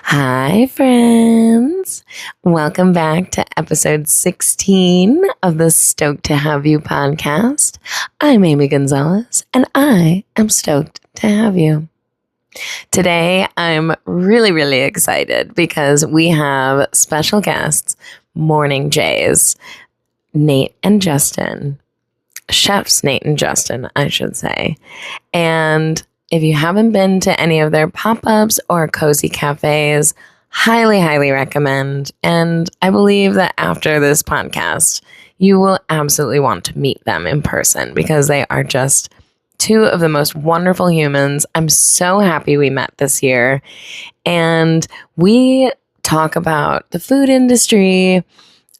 Hi, friends. Welcome back to episode 16 of the Stoked to Have You podcast. I'm Amy Gonzalez, and I am stoked to have you. Today, I'm really excited because we have special guests, Morning Jays, Nate and Justen. Chefs Nate and Justen, I should say. And if you haven't been to any of their pop-ups or cozy cafes, highly recommend. And I believe that after this podcast, you will absolutely want to meet them in person because they are just two of the most wonderful humans. I'm so happy we met this year. And we talk about the food industry,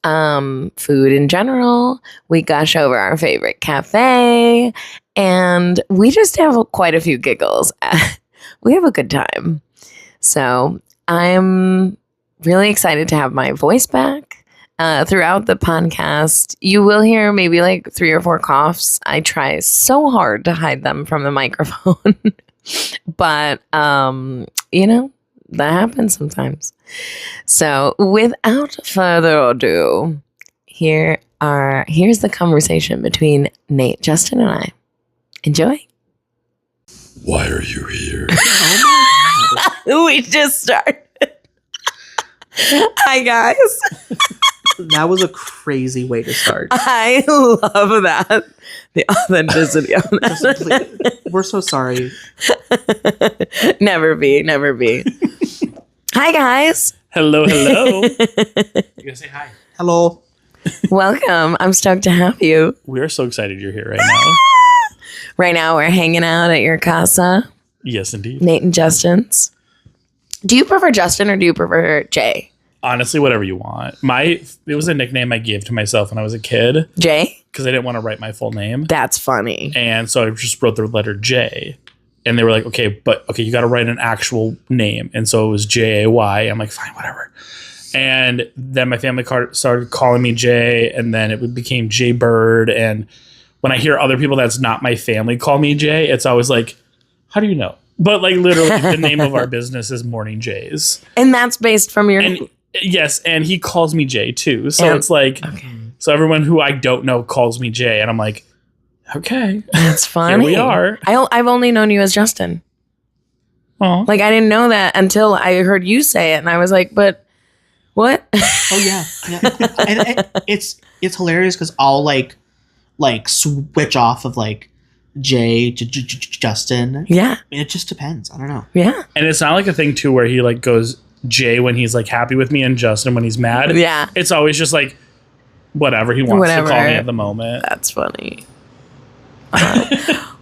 food in general. We gush over our favorite cafe, and we just have quite a few giggles. We have a good time. So I'm really excited to have my voice back. Throughout the podcast, you will hear maybe like 3 or 4 coughs. I try so hard to hide them from the microphone, but that happens sometimes. So without further ado, here's the conversation between Nate, Justen, and I. Enjoy. Why are you here? We just started. Hi, guys. That was a crazy way to start. I love that. The authenticity of that. We're so sorry. Never be. Hi, guys. Hello. You gotta say hi. Hello. Welcome. I'm stoked to have you. We are so excited you're here right now. Right now, we're hanging out at your casa. Yes, indeed. Nate and Justen's. Do you prefer Justen or do you prefer Jay? Honestly, whatever you want. It was a nickname I gave to myself when I was a kid. Jay? Because I didn't want to write my full name. That's funny. And so I just wrote the letter J. And they were like, okay, you got to write an actual name. And so it was Jay. I'm like, fine, whatever. And then my family started calling me Jay, and then it became Jay Bird. And when I hear other people that's not my family call me Jay, it's always like, how do you know? But like literally the name of our business is Morning Jays. And that's based from your name. Yes, and he calls me Jay too. So it's like, okay. So everyone who I don't know calls me Jay, and I'm like, okay. That's funny. Here we are. I've only known you as Justen. Oh. Like, I didn't know that until I heard you say it, and I was like, but what? Oh, yeah. And it's hilarious because I'll like switch off of like Jay to Justen. Yeah. It just depends. I don't know. Yeah. And it's not like a thing too where he like goes Jay when he's like happy with me and Justen when he's mad. Yeah. It's always just like whatever he wants to call me at the moment. That's funny.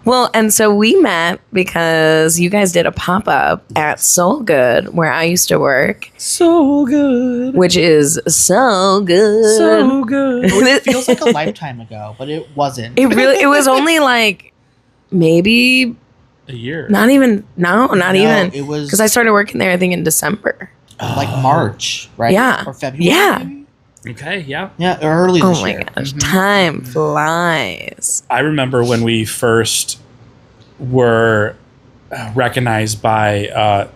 Well, and so we met because you guys did a pop-up at Soul Good where I used to work. So good. Which is so good. So good. It feels like a lifetime ago, but it wasn't. It was only like maybe a year. Not even. It was because I started working there, I think, in December. Like March, right? Yeah. Or February. Yeah. Maybe? Okay, yeah. Yeah, early this year. Oh my gosh, time flies. I remember when we first were recognized by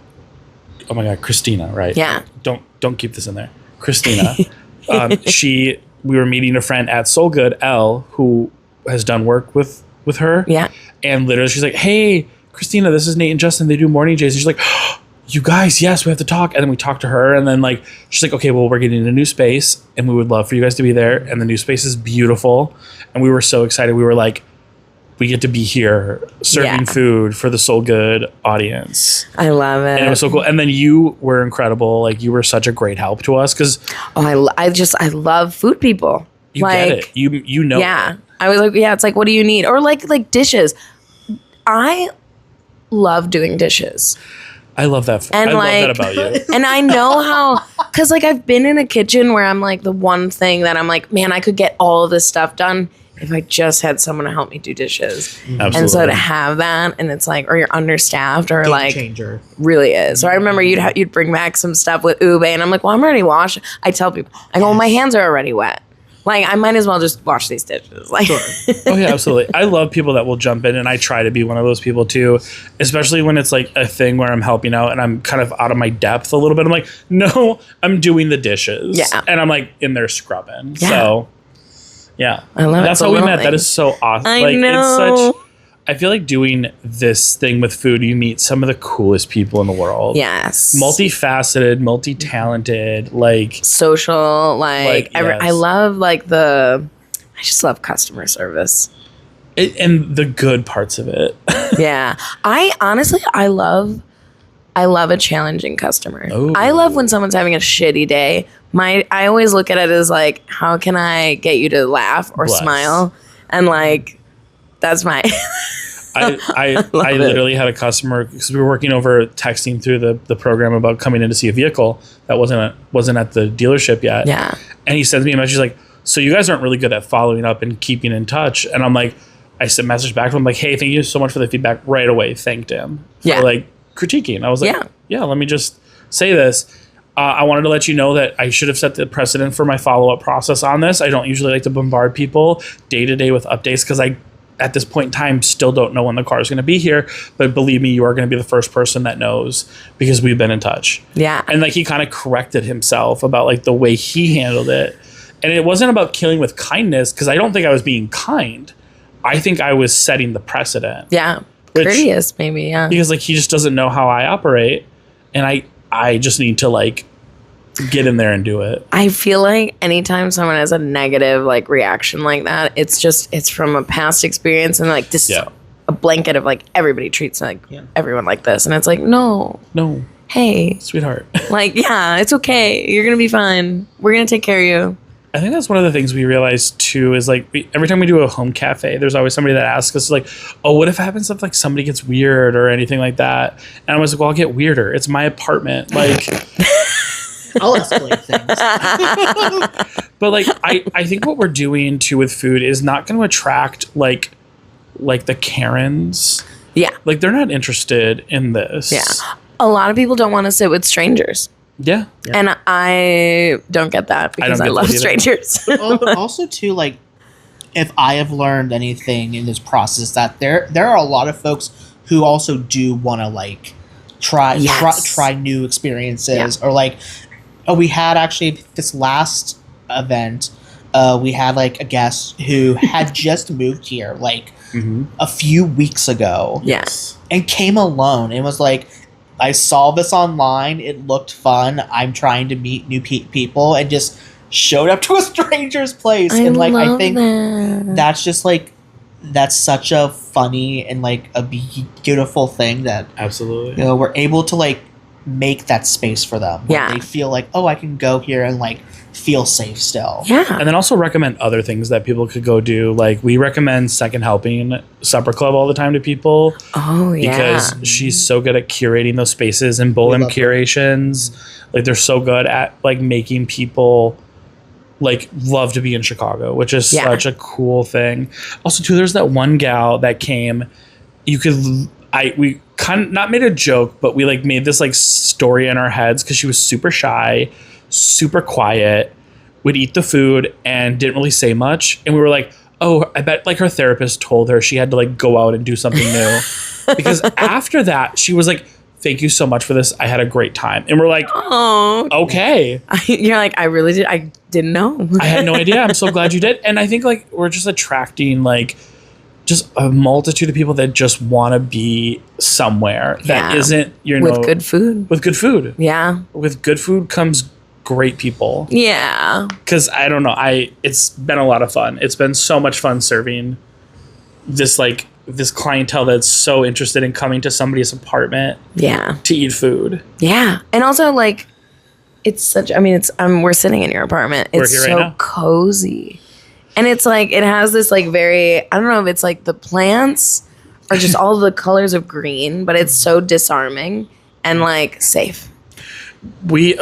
oh my god, Christina, right? Yeah. Don't keep this in there. Christina. We were meeting a friend at Soul Good, Elle, who has done work with her. Yeah. And literally she's like, "Hey, Christina, this is Nate and Justen. They do Morning Jays." And she's like, "Oh, you guys, yes, we have to talk." And then we talked to her, and then like she's like, "Okay, well, we're getting a new space, and we would love for you guys to be there. And the new space is beautiful." And we were so excited. We were like, we get to be here serving food for the Soul Good audience. I love it. And it was so cool. And then you were incredible. Like you were such a great help to us because I love food people. You get it. You know. Yeah. I was like, yeah, it's like, what do you need? Or like dishes. I love doing dishes. I love that. And love that about you. And I know how, because like I've been in a kitchen where I'm like the one thing that I'm like, man, I could get all of this stuff done if I just had someone to help me do dishes. Absolutely. And so to have that, and it's like, or you're understaffed, or Game like, changer. really is. So I remember you'd bring back some stuff with ube, and I'm like, well, I'm already washed. I tell people, I go, well, my hands are already wet. Like, I might as well just wash these dishes. Like, Oh yeah, absolutely. I love people that will jump in, and I try to be one of those people too, especially when it's like a thing where I'm helping out and I'm kind of out of my depth a little bit. I'm like, no, I'm doing the dishes. Yeah. And I'm like in there scrubbing. Yeah. So yeah. I love it. That's how we met. That is so awesome. I like know. it's such I feel like doing this thing with food, you meet some of the coolest people in the world. Yes. Multifaceted, multi-talented, like social, like yes. I love I just love customer service. and the good parts of it. Yeah. I love a challenging customer. Ooh. I love when someone's having a shitty day. I always look at it as like, how can I get you to laugh or Bless. smile? And like, that's my I literally had a customer, because we were working over texting through the program about coming in to see a vehicle that wasn't at the dealership yet. Yeah. And he sends me a message like, so you guys aren't really good at following up and keeping in touch. And I'm like, I sent a message back to him like, hey, thank you so much for the feedback. Right away, thanked him for Yeah. like critiquing. I was like, yeah, let me just say this. I wanted to let you know that I should have set the precedent for my follow-up process on this. I don't usually like to bombard people day to day with updates because I, at this point in time, still don't know when the car is going to be here. But believe me, you are going to be the first person that knows because we've been in touch. Yeah. And like he kind of corrected himself about like the way he handled it. And it wasn't about killing with kindness, because I don't think I was being kind. I think I was setting the precedent. Yeah. Courteous, maybe, yeah. Because like he just doesn't know how I operate. And I just need to like get in there and do it. I feel like anytime someone has a negative like reaction like that, it's from a past experience, and like this is a blanket of like everybody treats like everyone like this, and it's like no, hey, sweetheart, like it's okay, you're gonna be fine, we're gonna take care of you. I think that's one of the things we realize too is like every time we do a home cafe, there's always somebody that asks us like, oh, what if it happens if like somebody gets weird or anything like that? And I was like, well, I'll get weirder. It's my apartment. Like I'll escalate things. But like I think what we're doing too with food is not going to attract like the Karens. Yeah. Like they're not interested in this. Yeah. A lot of people don't want to sit with strangers. Yeah. And I don't get that because I love strangers. But also too, like, if I have learned anything in this process, that there are a lot of folks who also do want to like try new experiences, or like, we had actually this last event, we had like a guest who had just moved here like a few weeks ago. Yes. And came alone and was like, I saw this online. It looked fun. I'm trying to meet new people, and just showed up to a stranger's place. And like, I think that's just like, that's such a funny and like a beautiful thing that absolutely, we're able to like make that space for them. Where they feel like, oh, I can go here and like feel safe still. Yeah. And then also recommend other things that people could go do. Like we recommend Second Helping Supper Club all the time to people. Oh yeah. Because she's so good at curating those spaces, and Bolem Curations. Like they're so good at like making people like love to be in Chicago, which is such a cool thing. Also too, there's that one gal that came, we kind of not made a joke, but we like made this like story in our heads because she was super shy, super quiet, would eat the food and didn't really say much. And we were like, oh, I bet like her therapist told her she had to like go out and do something new. Because after that, she was like, thank you so much for this. I had a great time. And we're like, oh, okay. You're like, I really did. I didn't know. I had no idea. I'm so glad you did. And I think like we're just attracting like just a multitude of people that just want to be somewhere that isn't, with good food. With good food. Yeah. With good food comes great people. Yeah. Because I don't know, it's been a lot of fun. It's been so much fun serving this clientele that's so interested in coming to somebody's apartment. Yeah. To eat food. Yeah. And also like, it's such, I mean, it's, we're sitting in your apartment. It's we're here so right now. Cozy. And it's like, it has this like very, I don't know if it's like the plants or just all the colors of green, but it's so disarming and like safe.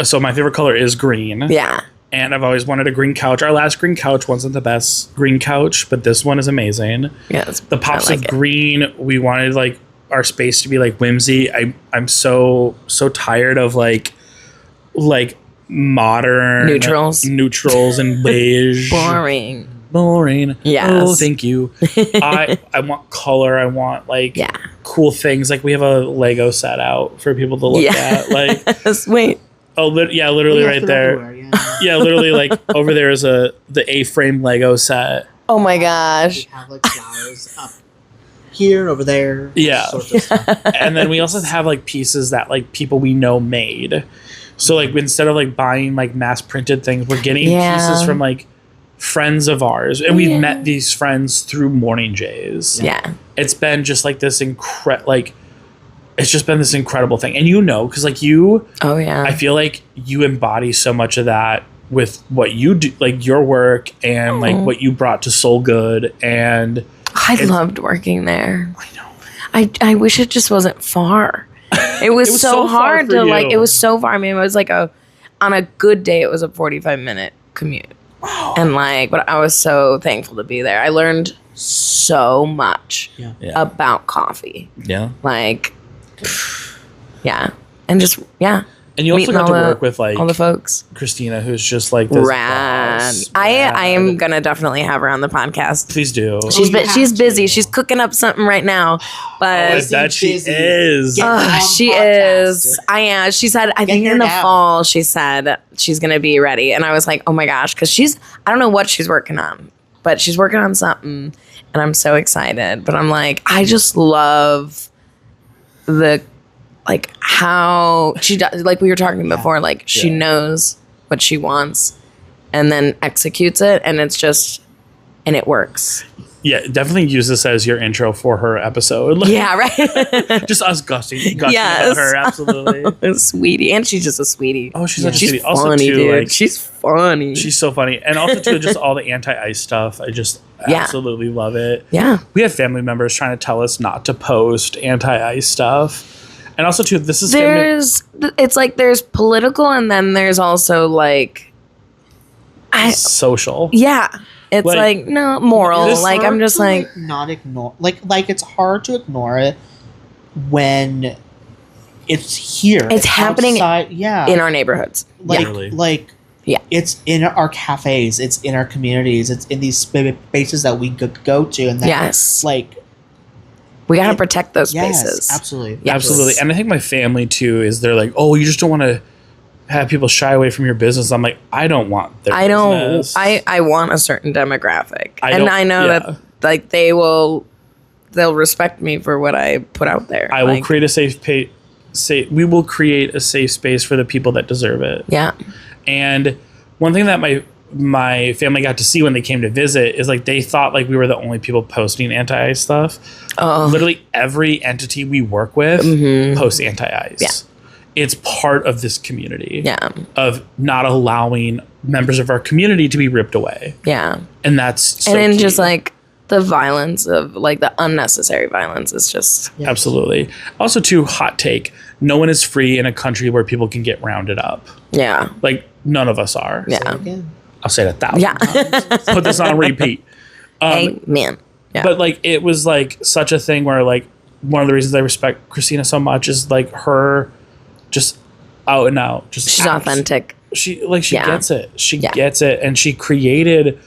So my favorite color is green. Yeah. And I've always wanted a green couch. Our last green couch wasn't the best green couch, but this one is amazing. Yes. The pops of green, we wanted like our space to be like whimsy. I'm so tired of like modern neutrals and beige. Boring. Yes. Oh, thank you. I want color. I want like cool things. Like we have a Lego set out for people to look at. Like wait. Oh, literally right there. Yeah, literally like over there is the A-frame Lego set. Oh my gosh. We have like flowers up here, over there. Yeah. Sorts of stuff. And then we also have like pieces that like people we know made. So like instead of like buying like mass printed things, we're getting pieces from like friends of ours. And we've met these friends through Morning Jays. Yeah. It's been just like this it's just been this incredible thing. And you know, because like you, I feel like you embody so much of that with what you do, like your work and like what you brought to Soul Good. And I loved working there. I know. I wish it just wasn't far. It was, so hard to like, it was so far. I mean, it was like on a good day, it was a 45-minute commute. Wow. And like, but I was so thankful to be there. I learned so much about coffee. Yeah. Like, yeah. And just, And you also got to work with like all the folks. Christina, who's just like this Rad. boss. I am gonna definitely have her on the podcast. Please do. She's busy. She's cooking up something right now, but I bet she is. she is. I am. She said I think in the fall. She said she's gonna be ready, and I was like, oh my gosh, because I don't know what she's working on, but she's working on something, and I'm so excited. But I'm like, I just love like how she does, like we were talking before, like she knows what she wants and then executes it, and it's just, and it works. Yeah, definitely use this as your intro for her episode. Yeah, right. Just us gushing about her, absolutely. Sweetie, and she's just a sweetie. Oh, she's such a sweetie. Funny, also, too, dude. like she's funny. She's so funny, and also too, just all the anti-ice stuff. I just absolutely love it. Yeah, we have family members trying to tell us not to post anti-ice stuff. And also, too, this is it's like there's political, and then there's also like social. Yeah, it's like no moral. Like I'm just like not ignore. Like it's hard to ignore it when it's here. It's happening. Outside, in our neighborhoods. Like it's in our cafes. It's in our communities. It's in these spaces that we go to, and that, like. We gotta protect those spaces. Yes, absolutely. Yes. Absolutely. And I think my family too is they're like, oh, you just don't want to have people shy away from your business. I'm like, I don't want their business. I want a certain demographic. And I know that like they'll respect me for what I put out there. I will create a we will create a safe space for the people that deserve it. Yeah. And one thing that my family got to see when they came to visit is like they thought like we were the only people posting anti-ice stuff. Literally every entity we work with posts anti-ice. Yeah. It's part of this community of not allowing members of our community to be ripped away. Yeah. And that's so and then key. Just like the violence of like the unnecessary violence is just absolutely. Also, too, hot take: no one is free in a country where people can get rounded up. Yeah. Like none of us are. Yeah. I'll say it 1,000 times. Put this on repeat. Amen. Yeah. But like it was like such a thing where like one of the reasons I respect Christina so much is like her just out and out. Just she's authentic. She gets it. She gets it, and she created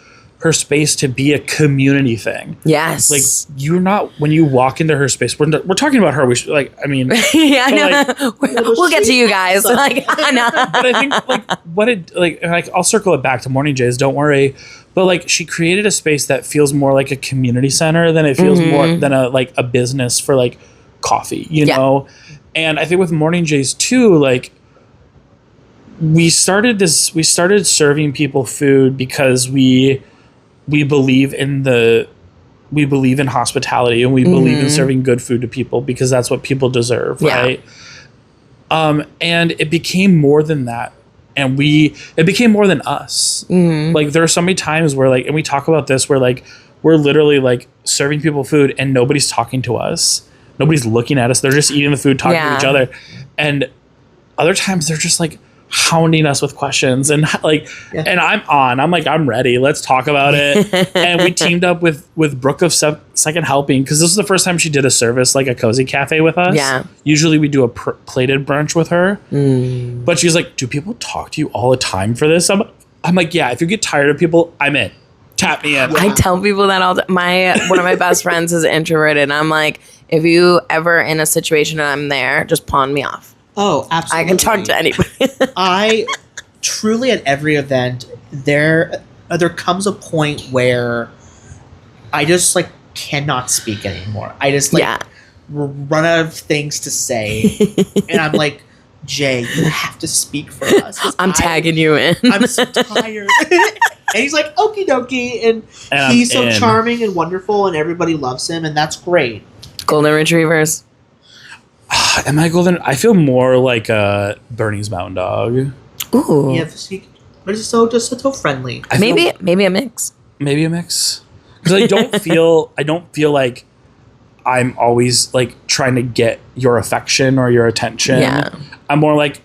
her space to be a community thing. Yes. Like you're not, when you walk into her space, we're talking about her. We should, like, I mean, yeah, I know. Like, we'll get to you guys. Like, I know. But I think like what it like, and I'll circle it back to Morning Jays. Don't worry. But like she created a space that feels more like a community center than it feels more than a business for like coffee, you know? And I think with Morning Jays too, like we started serving people food because we believe in hospitality, and we believe in serving good food to people because that's what people deserve, right? And it became more than that, and it became more than us. Like there are so many times where like, and we talk about this, where like we're literally like serving people food and nobody's talking to us, nobody's looking at us, they're just eating the food, talking to each other, and other times they're just like hounding us with questions and and I'm like, I'm ready. Let's talk about it. And we teamed up with Brooke of Second Helping because this was the first time she did a service like a cozy cafe with us. Yeah. Usually we do a plated brunch with her. But she's like, do people talk to you all the time for this? I'm like, yeah, if you get tired of people, I'm in. Tap me in. I tell people that all the one of my best friends is introverted. And I'm like, if you ever in a situation and I'm there, just pawn me off. Oh, absolutely. I can talk to anybody. I truly at every event there comes a point where I just like cannot speak anymore. I just like run out of things to say, and I'm like, Jay, you have to speak for us. I'm tagging you in. I'm so tired. And he's like, okie dokie, and he's so charming and wonderful, and everybody loves him, and that's great. Golden retrievers. Am I golden? I feel more like a Bernese Mountain Dog. Ooh. Yeah, but it's so friendly. Maybe a mix. Maybe a mix. Because I don't feel like I'm always like trying to get your affection or your attention. Yeah. I'm more like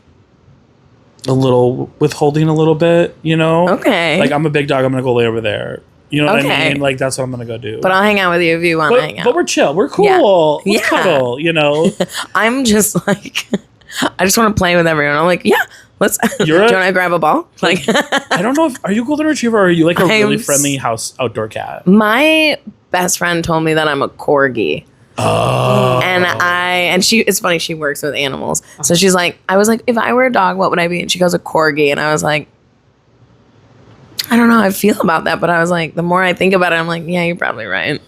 a little withholding a little bit, you know? Okay. Like I'm a big dog, I'm gonna go lay over there. You know what I mean? Like that's what I'm gonna go do. But I'll hang out with you if you want to hang out. But we're chill. We're cool. Yeah. Let's cuddle, you know? I'm just like, I just want to play with everyone. I'm like, yeah, let's. Do you want to grab a ball? Like, I don't know. Are you golden retriever or are you like a really friendly house outdoor cat? My best friend told me that I'm a corgi. Oh. And she, it's funny, she works with animals. So she's like, I was like, if I were a dog, what would I be? And she goes, a corgi. And I was like, I don't know how I feel about that, but I was like, the more I think about it, I'm like, yeah, you're probably right.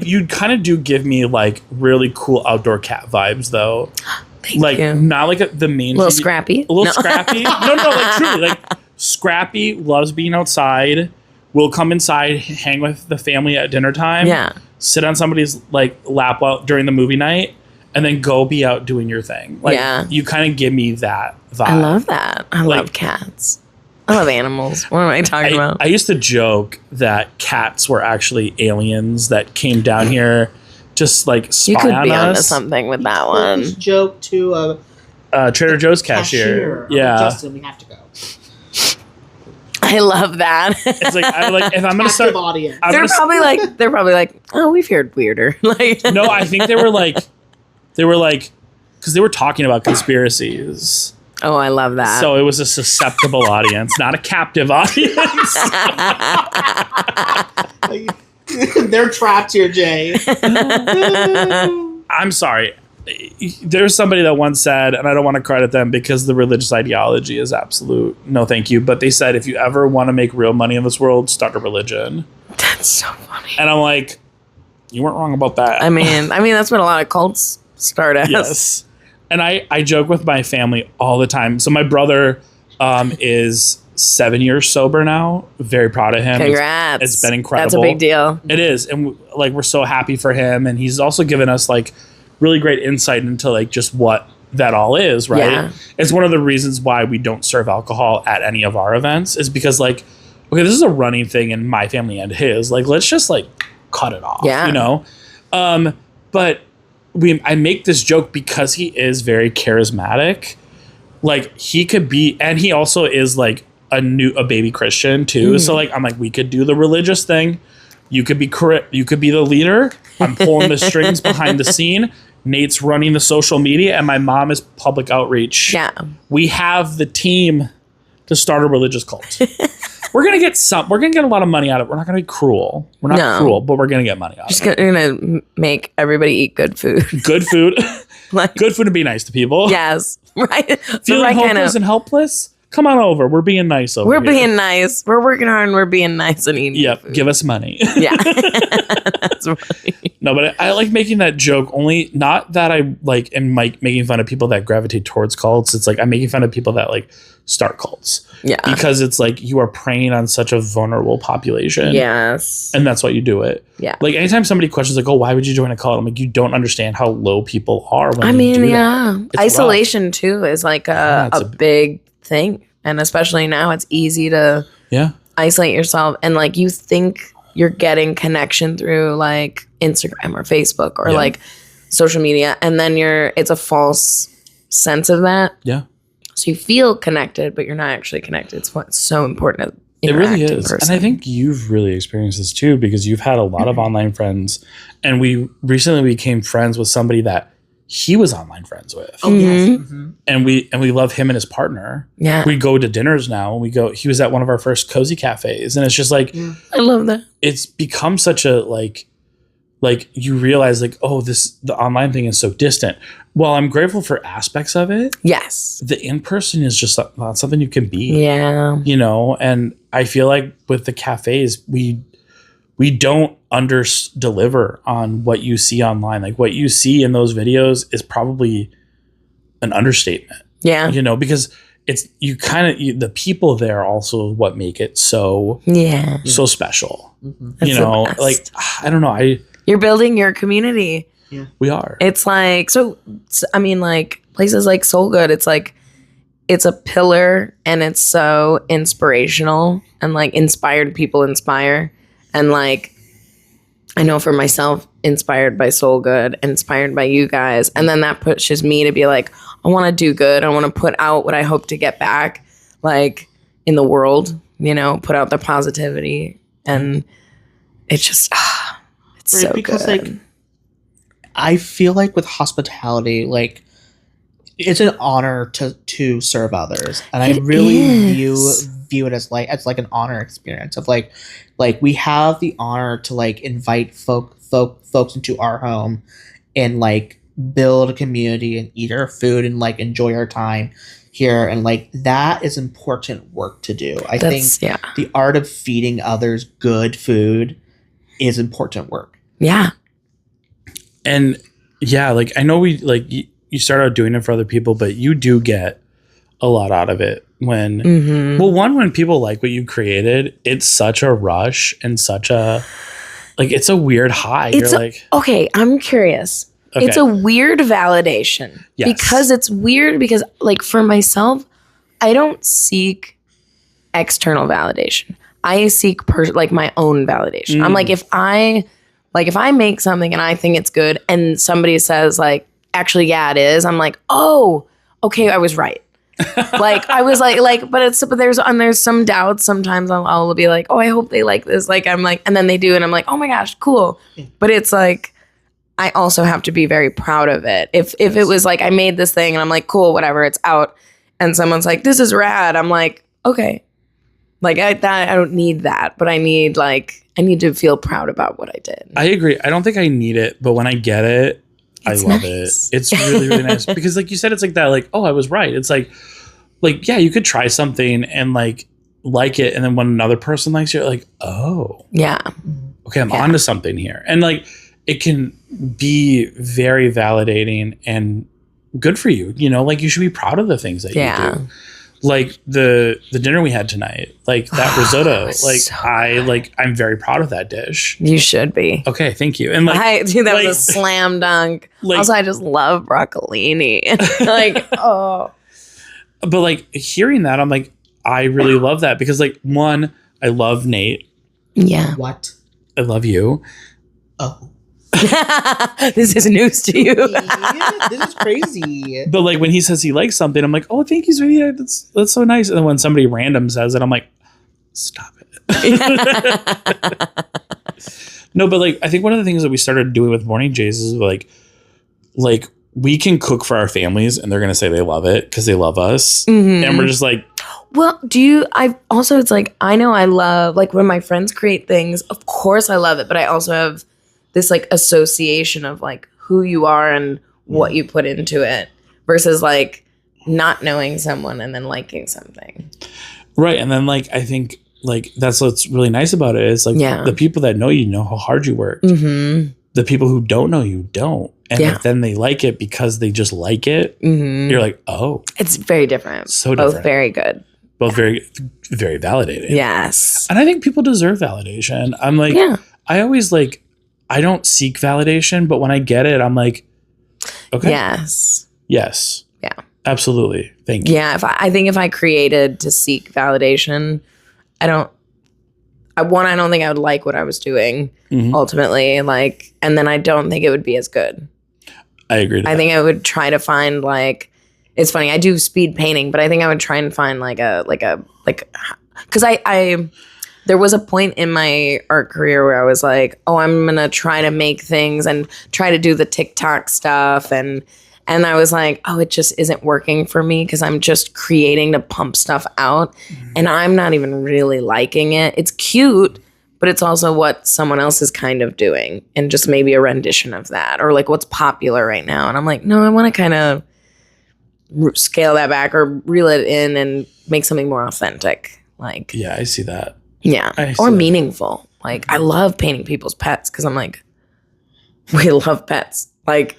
You kind of do give me like really cool outdoor cat vibes, though. Thank you. Not like the main, a little scrappy, scrappy. No, like truly, like Scrappy loves being outside. Will come inside, hang with the family at dinner time. Yeah, sit on somebody's like lap while during the movie night, and then go be out doing your thing. Like, you kind of give me that vibe. I love that. I love cats. I love animals. What am I talking about? I used to joke that cats were actually aliens that came down here, just like spy you could on be us. onto something with that one. Joke to Trader Joe's cashier. Yeah, Justin, we have to go. I love that. It's like if I'm gonna start, audience. They're probably like, oh, we've heard weirder. Like, no, I think they were like, because they were talking about conspiracies. Oh, I love that. So it was a susceptible audience, not a captive audience. They're trapped here, Jay. I'm sorry. There's somebody that once said, and I don't want to credit them because the religious ideology is absolute no thank you, but they said if you ever want to make real money in this world, start a religion. That's so funny. And I'm like, you weren't wrong about that. I mean that's what a lot of cults start as. Yes. And I joke with my family all the time. So my brother is 7 years sober now. Very proud of him. Congrats. It's been incredible. That's a big deal. It is. And like we're so happy for him. And he's also given us like really great insight into like just what that all is, right? Yeah. It's one of the reasons why we don't serve alcohol at any of our events is because like, okay, this is a running thing in my family and his. Like, let's just like cut it off, you know? But I make this joke because he is very charismatic. Like he could be, and he also is like a baby Christian too. So like, I'm like, we could do the religious thing. You could be correct. You could be the leader. I'm pulling the strings behind the scene. Nate's running the social media and my mom is public outreach. Yeah. We have the team to start a religious cult. We're going to get a lot of money out of it. We're not going to be cruel. We're not cruel, but we're going to get money out of it. You're going to make everybody eat good food. Good food. Good food and be nice to people. Yes. Right. Feeling hopeless and helpless? Come on over. We're being nice over here. We're being nice. We're working hard and we're being nice and eating food. Give us money. Yeah. That's funny. No, but I like making that joke only, not that I like am making fun of people that gravitate towards cults. It's like I'm making fun of people that like start cults. Yeah. Because it's like you are preying on such a vulnerable population. Yes. And that's why you do it. Yeah. Like anytime somebody questions like, oh, why would you join a cult? I'm like, you don't understand how low people are when they do that. Isolation too is like a big thing. And especially now it's easy to isolate yourself. And like you think you're getting connection through like Instagram or Facebook or like social media. And then it's a false sense of that. Yeah. So you feel connected, but you're not actually connected. It's what's so important to It really interact in is. person. And I think you've really experienced this too, because you've had a lot of online friends. And we recently became friends with somebody that he was online friends with. Oh yes. Mm-hmm. And we love him and his partner. Yeah. We go to dinners now, and he was at one of our first cozy cafes. And it's just like, I love that. it's become such a like you realize like, oh, the online thing is so distant. Well, I'm grateful for aspects of it. Yes. The in-person is just not something you can be. Yeah. You know, and I feel like with the cafes, we don't deliver on what you see online. Like what you see in those videos is probably an understatement. Yeah. You know, because it's the people there also what make it so special. Mm-hmm. You know, like I don't know, you're building your community. Yeah. We are. It's like, so I mean, like places like Soul Good, it's like, it's a pillar and it's so inspirational and like inspired people inspire. And like, I know for myself, inspired by Soul Good, inspired by you guys. And then that pushes me to be like, I want to do good. I want to put out what I hope to get back, like in the world, you know, put out the positivity. And it's just, it's so because good. like, I feel like with hospitality, like it's an honor to serve others, and I really view it as like an honor experience of like we have the honor to like invite folks into our home and like build a community and eat our food and like enjoy our time here, and like that is important work to do. I think the art of feeding others good food is important work. Yeah. And yeah, like I know we like you start out doing it for other people, but you do get a lot out of it when when people like what you created. It's such a rush and such a like it's a weird high. You're like, okay, I'm curious. Okay. It's a weird validation. Yes. Because it's weird because like for myself, I don't seek external validation. I seek like my own validation. I'm like, if I make something and I think it's good and somebody says like, actually, yeah, it is. I'm like, oh, okay, I was right. Like I was like, but there's some doubts. Sometimes I'll be like, oh, I hope they like this. Like I'm like, and then they do, and I'm like, oh my gosh, cool. But it's like, I also have to be very proud of it. If it was like I made this thing and I'm like, cool, whatever, it's out, and someone's like, this is rad. I'm like, okay, like I don't need that, but I need to feel proud about what I did. I agree. I don't think I need it, but when I get it, I love it. It's really, really nice because like you said, it's like that, like, oh, I was right. It's like, yeah, you could try something and like it. And then when another person likes it, you're like, oh, yeah. Okay. I'm onto something here. And like, it can be very validating and good for you. You know, like you should be proud of the things that you do. Like the dinner we had tonight, like that risotto, like so I'm very proud of that dish. You should be. Okay, thank you. And that was a slam dunk. Like, also, I just love broccolini. Like, oh. But like hearing that, I'm like, I really love that because like one, I love Nate. Yeah. What? I love you. Oh. This is news to you. This is crazy. But like when he says he likes something, I'm like, oh, thank you, sweetie. That's so nice. And then when somebody random says it, I'm like, stop it. No, but like I think one of the things that we started doing with Morning Jays is like we can cook for our families and they're gonna say they love it because they love us, and we're just like. Well, it's like I know I love like when my friends create things. Of course, I love it, but I also have this like association of like who you are and what you put into it versus like not knowing someone and then liking something. Right. And then like, I think like that's what's really nice about it is like the people that know you know how hard you worked. The people who don't know you don't. And then they like it because they just like it. You're like, oh. It's very different. So different. Both very good. Both very, very validating. Yes. And I think people deserve validation. I'm like, I always like, I don't seek validation, but when I get it, I'm like, okay. Yes. Yeah. Absolutely. Thank you. Yeah. I think if I created to seek validation, I don't think I would like what I was doing ultimately. And then I don't think it would be as good. I agree. I think I would try to find it's funny. I do speed painting, but I think I would try and find because I there was a point in my art career where I was like, oh, I'm going to try to make things and try to do the TikTok stuff. And I was like, oh, it just isn't working for me because I'm just creating to pump stuff out. And I'm not even really liking it. It's cute, but it's also what someone else is kind of doing and just maybe a rendition of that or like what's popular right now. And I'm like, no, I want to kind of scale that back or reel it in and make something more authentic. Like, yeah, I see that. Yeah. Or meaningful. Like, I love painting people's pets because I'm like, we love pets. Like,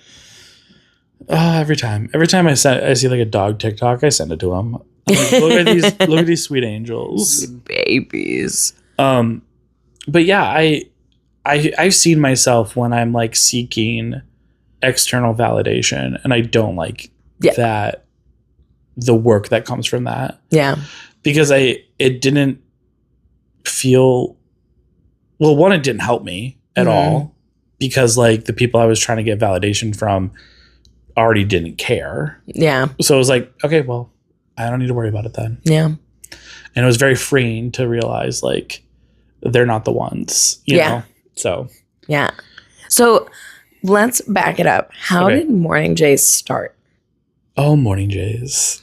every time I see like a dog TikTok, I send it to them. Like, look at these sweet angels, sweet babies. But yeah, I've seen myself when I'm like seeking external validation, and I don't like that the work that comes from that. Yeah, because it didn't feel well. One, it didn't help me at all because like the people I was trying to get validation from already didn't care. Yeah. So it was like, okay, well, I don't need to worry about it then. Yeah. And it was very freeing to realize like they're not the ones, you know? So. Yeah. So let's back it up. How did Morning Jays start? Oh, Morning Jays.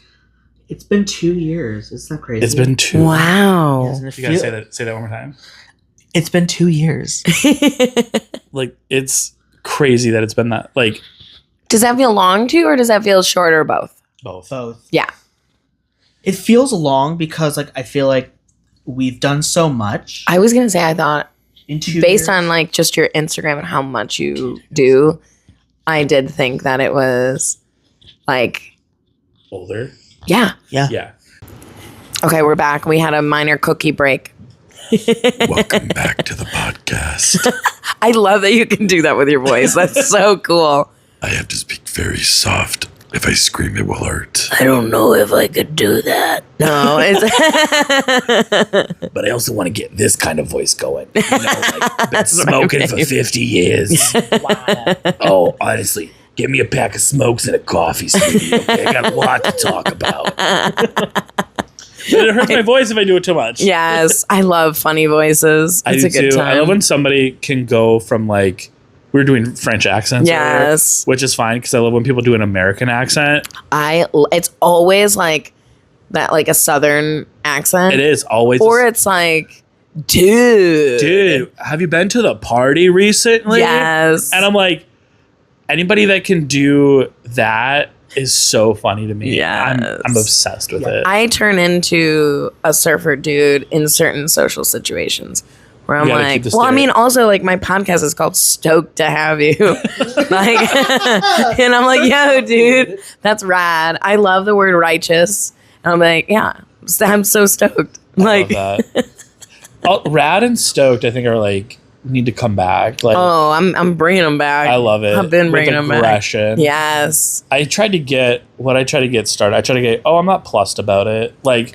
It's been 2 years. Isn't that crazy? It's been 2. Wow. You gotta say that one more time. It's been 2 years. Like, it's crazy that it's been that, like. Does that feel long to you or does that feel short or both? Both. Yeah. It feels long because like I feel like we've done so much. I was going to say, I thought based on like just your Instagram and how much you do, I did think that it was like. Older? Yeah. Yeah. Okay, we're back. We had a minor cookie break. Welcome back to the podcast. I love that you can do that with your voice. That's so cool. I have to speak very soft. If I scream, it will hurt. I don't know if I could do that. No, it's but I also want to get this kind of voice going. You know, like been smoking for 50 years. Wow. Oh, honestly, give me a pack of smokes and a coffee, sweetie. Okay, I got a lot to talk about. It hurts my voice if I do it too much. Yes, I love funny voices. It's a good time. I love when somebody can go from like. We were doing French accents earlier, which is fine because I love when people do an American accent. It's always like that, like a Southern accent. It is always. Or it's like, dude, have you been to the party recently? Yes. And I'm like, anybody that can do that is so funny to me. Yeah, I'm obsessed with it. I turn into a surfer dude in certain social situations. Where I'm like, well, I mean, also like my podcast is called Stoked to Have You. Like, and I'm like, yo, dude, that's rad. I love the word righteous. And I'm like, yeah, I'm so stoked. Like, I love that. Rad and stoked, I think, are like, need to come back. Like, oh, I'm bringing them back. I love it. I've been bringing them back. Yes. I tried to get started. I tried to get, I'm not plussed about it. Like,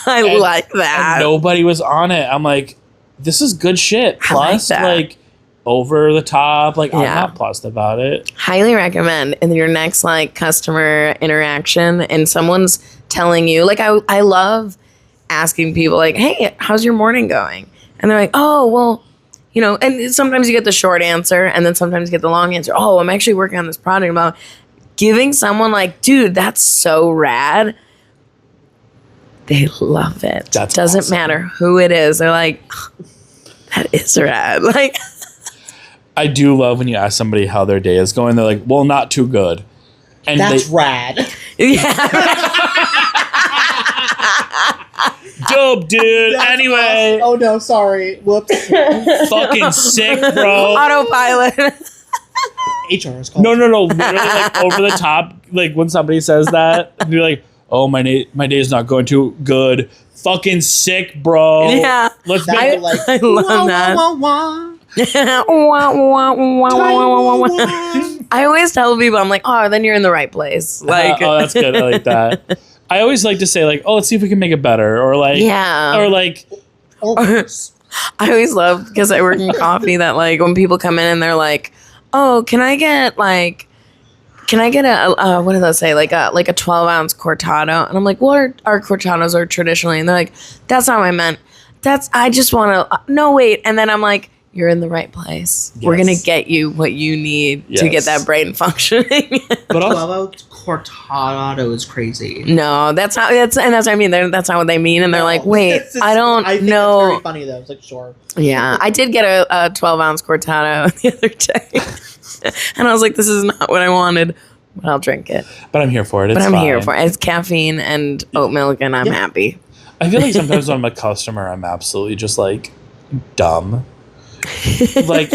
I like that. And nobody was on it. I'm like, this is good shit. Plus, like over the top. Like, I'm not plussed about it. Highly recommend in your next like customer interaction and someone's telling you, like, I love asking people like, hey, how's your morning going? And they're like, oh, well, you know, and sometimes you get the short answer and then sometimes you get the long answer. Oh, I'm actually working on this project. About giving someone like, dude, that's so rad. They love it. That doesn't matter who it is. They're like, oh, that is rad. Like, I do love when you ask somebody how their day is going. They're like, well, not too good. And that's rad. Yeah. Dope, dude. That's anyway. Awesome. Oh, no, sorry. Whoops. Fucking sick, bro. Autopilot. HR is called. No. Literally, like, over the top. Like, when somebody says that, and you're like, oh, my day is not going too good. Fucking sick, bro. Yeah. Let's I love that. I always tell people, I'm like, oh, then you're in the right place. Like, oh, that's good. I like that. I always like to say, like, oh, let's see if we can make it better, or like, or like, I always love because I work in coffee that like when people come in and they're like, oh, can I get like can I get a what do they say, like a 12-ounce cortado? And I'm like, what are cortados are traditionally? And they're like, that's not what I meant. I just want to, no, wait. And then I'm like, you're in the right place. Yes. We're going to get you what you need to get that brain functioning. But 12-ounce cortado is crazy. No, that's what I mean. That's not what they mean. And they're like, wait, I don't know. It's very funny though. It's like, sure. Yeah. I did get a 12-ounce cortado the other day. And I was like, this is not what I wanted. But I'll drink it. But I'm here for it. I'm here for it. It's caffeine and oat milk, and I'm happy. I feel like sometimes when I'm a customer, I'm absolutely just like dumb. Like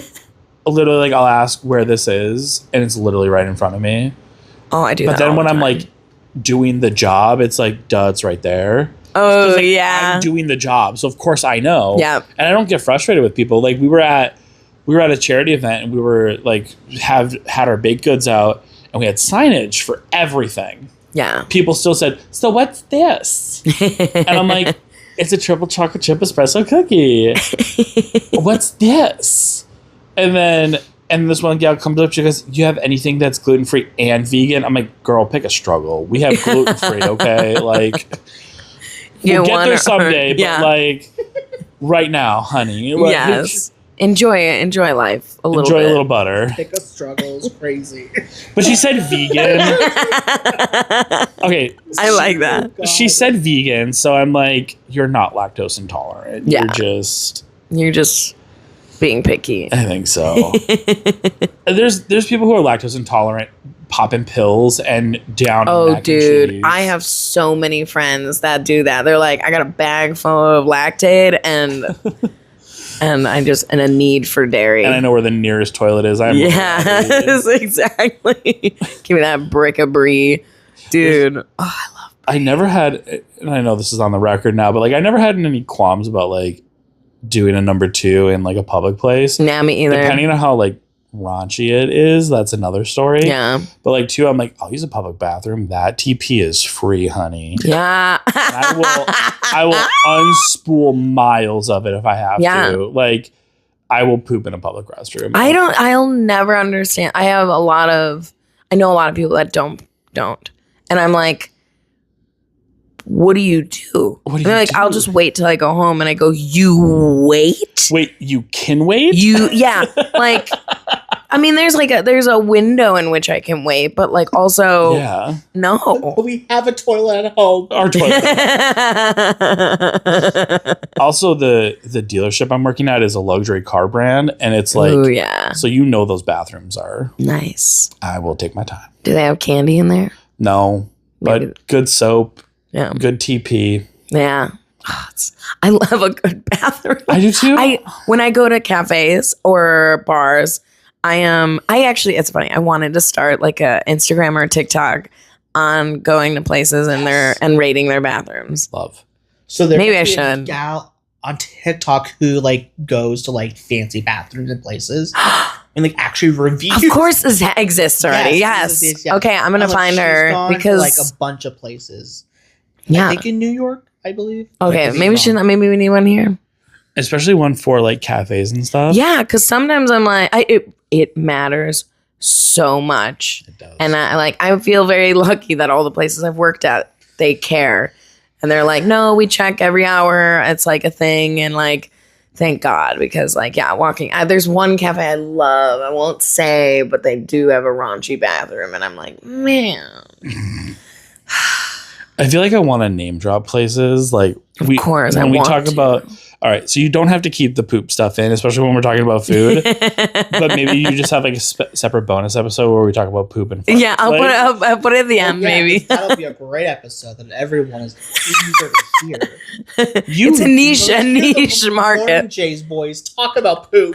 literally, like I'll ask where this is, and it's literally right in front of me. Oh, I do. But then when I'm like doing the job, it's like, duh, it's right there. Oh, like, yeah. I'm doing the job, so of course I know. Yeah. And I don't get frustrated with people. Like we were at a charity event, and we were like had our baked goods out, and we had signage for everything. Yeah. People still said, so what's this? And I'm like, it's a triple chocolate chip espresso cookie. What's this? And this one gal comes up, she goes, you have anything that's gluten-free and vegan? I'm like, girl, pick a struggle. We have gluten-free, okay? Like, we'll get there someday, but like, right now, honey. Like, yes. Enjoy it. Enjoy life a little bit. Enjoy a little butter. Pick a struggle is crazy. But she said vegan. Okay. I like that. She said vegan, so I'm like, you're not lactose intolerant. Yeah. You're just being picky. I think so. There's people who are lactose intolerant popping pills and down. Oh, mac dude. and cheese. I have so many friends that do that. They're like, I got a bag full of Lactaid and a need for dairy. And I know where the nearest toilet is. Yes, exactly. Give me that brick of brie. Dude. Oh, I love brie. I never had, and I know this is on the record now, but like I never had any qualms about like doing a number 2 in like a public place. Nah, me either. Depending on how like raunchy it is, that's another story. Yeah. But like 2, I'm like, I'll use a public bathroom. That TP is free, honey. Yeah. And I will unspool miles of it if I have to. Like, I will poop in a public restroom. I'll never understand. I know a lot of people that don't. And I'm like, what do you do? I'll just wait till I go home. And I go, you wait? Wait, you can wait? Yeah. Like, I mean, there's a window in which I can wait, but like also, no. We have a toilet at home. Our toilet. Also, the dealership I'm working at is a luxury car brand, and it's like, ooh, yeah. So you know those bathrooms are nice. I will take my time. Do they have candy in there? No, but good soap. Yeah. Good TP. Yeah. Oh, I love a good bathroom. I do too. When I go to cafes or bars, it's funny. I wanted to start like a Instagram or TikTok on going to places and rating their bathrooms. Love. So there maybe I should. A gal on TikTok who like goes to like fancy bathrooms and places and like actually reviews. Of course, this exists already. Yes. Okay, I'm gonna find her because like a bunch of places. Yeah, I think in New York, I believe. Okay, maybe we need one here. Especially one for like cafes and stuff. Yeah, because sometimes I'm like, it matters so much. It does. And I feel very lucky that all the places I've worked at, they care. And they're like, no, we check every hour. It's like a thing. And like, thank God, because like, yeah, there's one cafe I love. I won't say, but they do have a raunchy bathroom. And I'm like, man. I feel like I want to name drop places. Like, of course, when we talk about. All right, so you don't have to keep the poop stuff in, especially when we're talking about food. But maybe you just have like a separate bonus episode where we talk about poop and fart. Yeah, I'll put it at the end, maybe. That'll be a great episode that everyone is eager to hear. It's a niche market. Jay's boys talk about poop.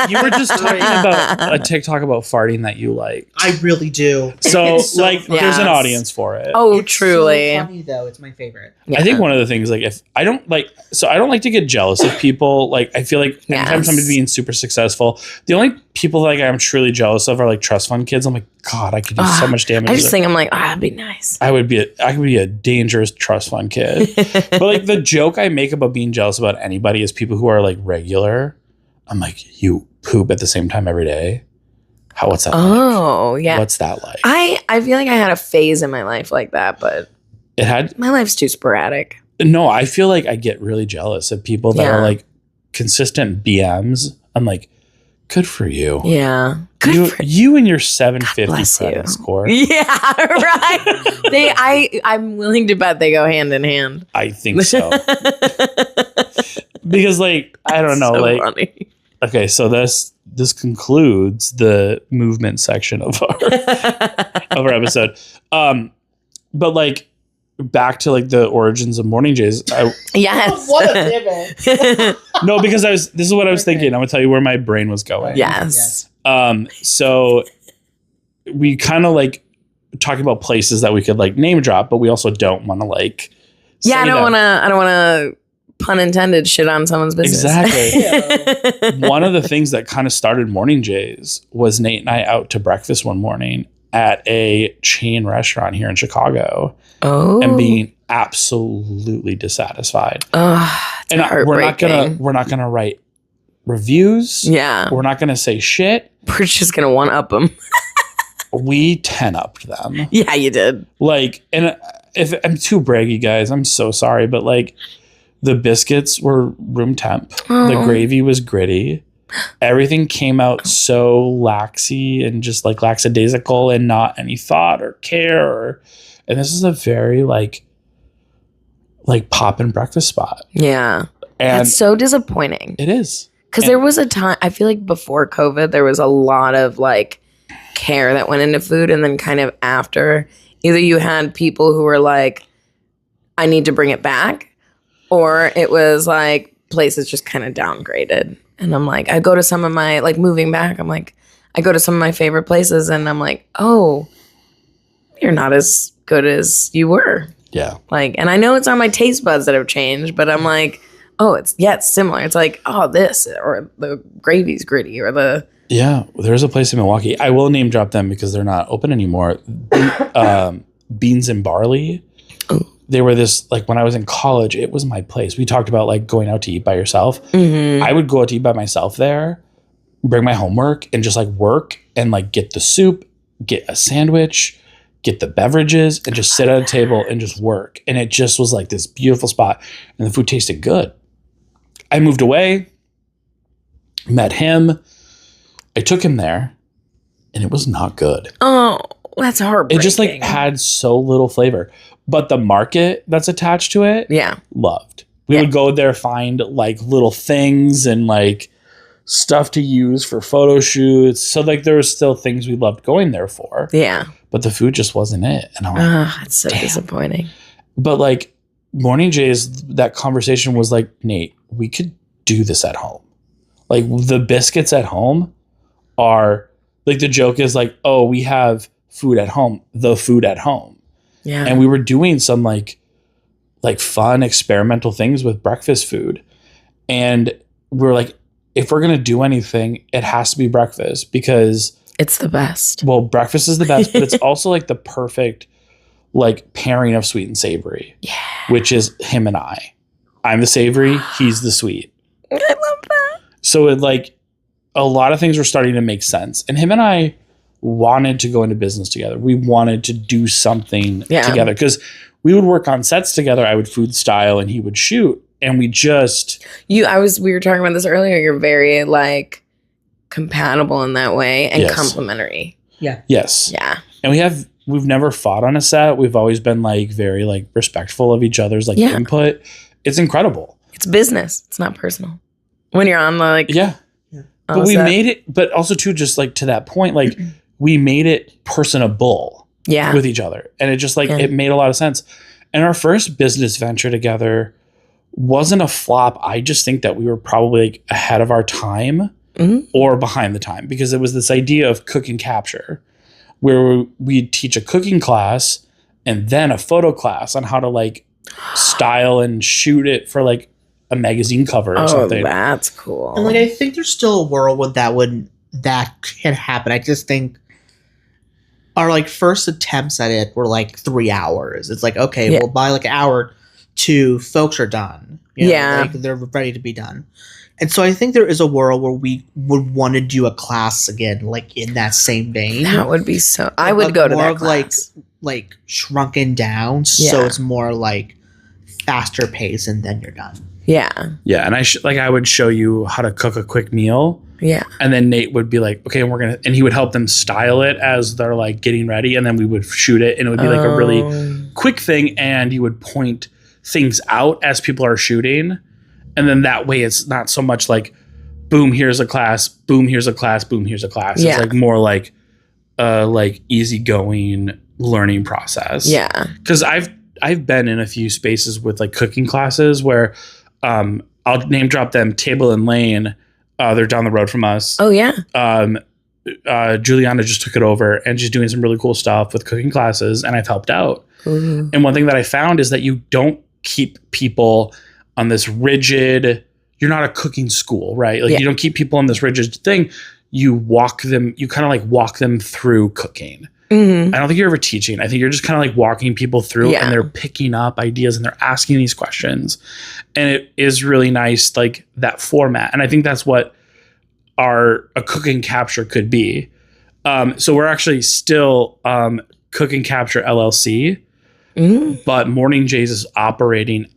You were just talking about a TikTok about farting that you like. I really do. So funny. There's an audience for it. Oh, it's truly. so funny though. It's my favorite. Yeah. I think one of the things, like, if I don't like to get jealous of people. Like, I feel like anytime somebody's being super successful, the only people like I'm truly jealous of are like trust fund kids. I'm like, God, I could do so much damage. I just think I'm like, that'd be nice. I could be a dangerous trust fund kid. But like the joke I make about being jealous about anybody is people who are like regular. I'm like, you poop at the same time every day. What's that like? Oh, yeah. What's that like? I feel like I had a phase in my life like that, but my life's too sporadic. No, I feel like I get really jealous of people that are like consistent BMs. I'm like, good for you. Yeah. You and your 750 credit score. Yeah, right. I'm willing to bet they go hand in hand. I think so. Because like, I don't know, so like, funny. Okay, so this concludes the movement section of our episode. But like back to like the origins of Morning Jays. Yes. What a pivot. No, because this is what I was thinking. I'm gonna tell you where my brain was going. Yes. So we kind of like talking about places that we could like name drop, but we also don't want to like. Yeah, I don't want to. Pun intended, shit on someone's business. Exactly. One of the things that kind of started Morning Jays was Nate and I out to breakfast one morning at a chain restaurant here in Chicago. Oh. And being absolutely dissatisfied. And we're not gonna write reviews. Yeah. We're not gonna say shit. We're just gonna one up them. We 10-upped them. Yeah, you did. Like, and if I'm too braggy, guys, I'm so sorry, but like, the biscuits were room temp. Oh. The gravy was gritty. Everything came out so laxy and just like lackadaisical and not any thought or care. And this is a very like poppin' breakfast spot. Yeah. And that's so disappointing. It is. Because there was a time, I feel like before COVID, there was a lot of like care that went into food. And then kind of after, either you had people who were like, I need to bring it back. Or it was like places just kind of downgraded. And I'm like, I go to some of my, like moving back, I'm like, I go to some of my favorite places and I'm like, oh, you're not as good as you were. Yeah. Like, and I know it's on my taste buds that have changed, but I'm like, oh, it's similar. It's like, oh, this, or the gravy's gritty, or the. Yeah. There's a place in Milwaukee. I will name drop them because they're not open anymore. Beans and Barley. Ooh. They were this, like when I was in college, it was my place. We talked about like going out to eat by yourself. Mm-hmm. I would go out to eat by myself there, bring my homework and just like work and like get the soup, get a sandwich, get the beverages and just sit at a table and just work. And it just was like this beautiful spot and the food tasted good. I moved away, met him. I took him there and it was not good. Oh, that's heartbreaking. It just like had so little flavor. But the market that's attached to it, loved. We would go there, find like little things and like stuff to use for photo shoots. So like there was still things we loved going there for. Yeah. But the food just wasn't it. And I'm like, it's so disappointing. But like Morning Jays, that conversation was like, Nate, we could do this at home. Like the biscuits at home are like, the joke is like, oh, we have food at home, the food at home. Yeah. And we were doing some like fun experimental things with breakfast food. And we were like, if we're going to do anything, it has to be breakfast because it's the best. Well, breakfast is the best, but it's also like the perfect like pairing of sweet and savory. Yeah. Which is him and I. I'm the savory, he's the sweet. I love that. So it like a lot of things were starting to make sense. And him and I wanted to go into business together. We wanted to do something together because we would work on sets together. I would food style and he would shoot. And we just we were talking about this earlier. You're very like compatible in that way and complementary. Yeah. Yes. Yeah. And we've never fought on a set. We've always been like very like respectful of each other's like input. It's incredible. It's business. It's not personal. When you're on the like But we made it, but also too, just like to that point, like we made it personable with each other. And it just like, it made a lot of sense. And our first business venture together wasn't a flop. I just think that we were probably like ahead of our time or behind the time because it was this idea of cook and capture where we'd teach a cooking class and then a photo class on how to like style and shoot it for like a magazine cover or something. Oh, that's cool. And like, I think there's still a world where that can happen. I just think our like first attempts at it were like 3 hours. It's like, okay, well by like an hour, 2 folks are done. You know, like, they're ready to be done. And so I think there is a world where we would want to do a class again, like in that same vein. That would be so. I would go to that class. Like shrunken down, so it's more like faster pace, and then you're done. Yeah. Yeah, and I would show you how to cook a quick meal. Yeah. And then Nate would be like, okay, and he would help them style it as they're like getting ready, and then we would shoot it, and it would be like a really quick thing, and you would point things out as people are shooting, and then that way it's not so much like, boom, here's a class, boom, here's a class, boom, here's a class. Yeah. It's like more like easygoing learning process. Yeah. Because I've been in a few spaces with like cooking classes where I'll name drop them, Table and Lane. They're down the road from us. Oh, yeah. Juliana just took it over, and she's doing some really cool stuff with cooking classes, and I've helped out. Mm-hmm. And one thing that I found is that you don't keep people on this rigid, you're not a cooking school, right? Like you don't keep people on this rigid thing. You kind of like walk them through cooking. Mm-hmm. I don't think you're ever teaching. I think you're just kind of like walking people through, and they're picking up ideas, and they're asking these questions. And it is really nice, like that format. And I think that's what a cooking capture could be. So we're actually still Cooking Capture LLC, but Morning Jays is operating.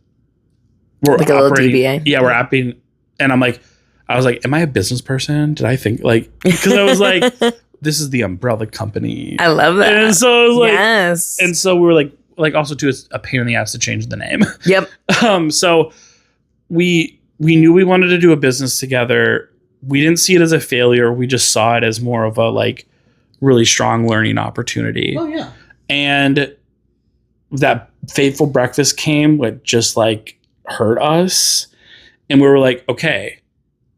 We're like operating, a little DBA. Yeah, we're operating. And I was like, am I a business person? Did I think like, because I was like, this is the umbrella company. I love that. And so I was like, yes. And so we were like also too, it's a pain in the ass to change the name. Yep. So we knew we wanted to do a business together. We didn't see it as a failure. We just saw it as more of a like really strong learning opportunity. Oh yeah. And that fateful breakfast came with just like hurt us. And we were like, okay,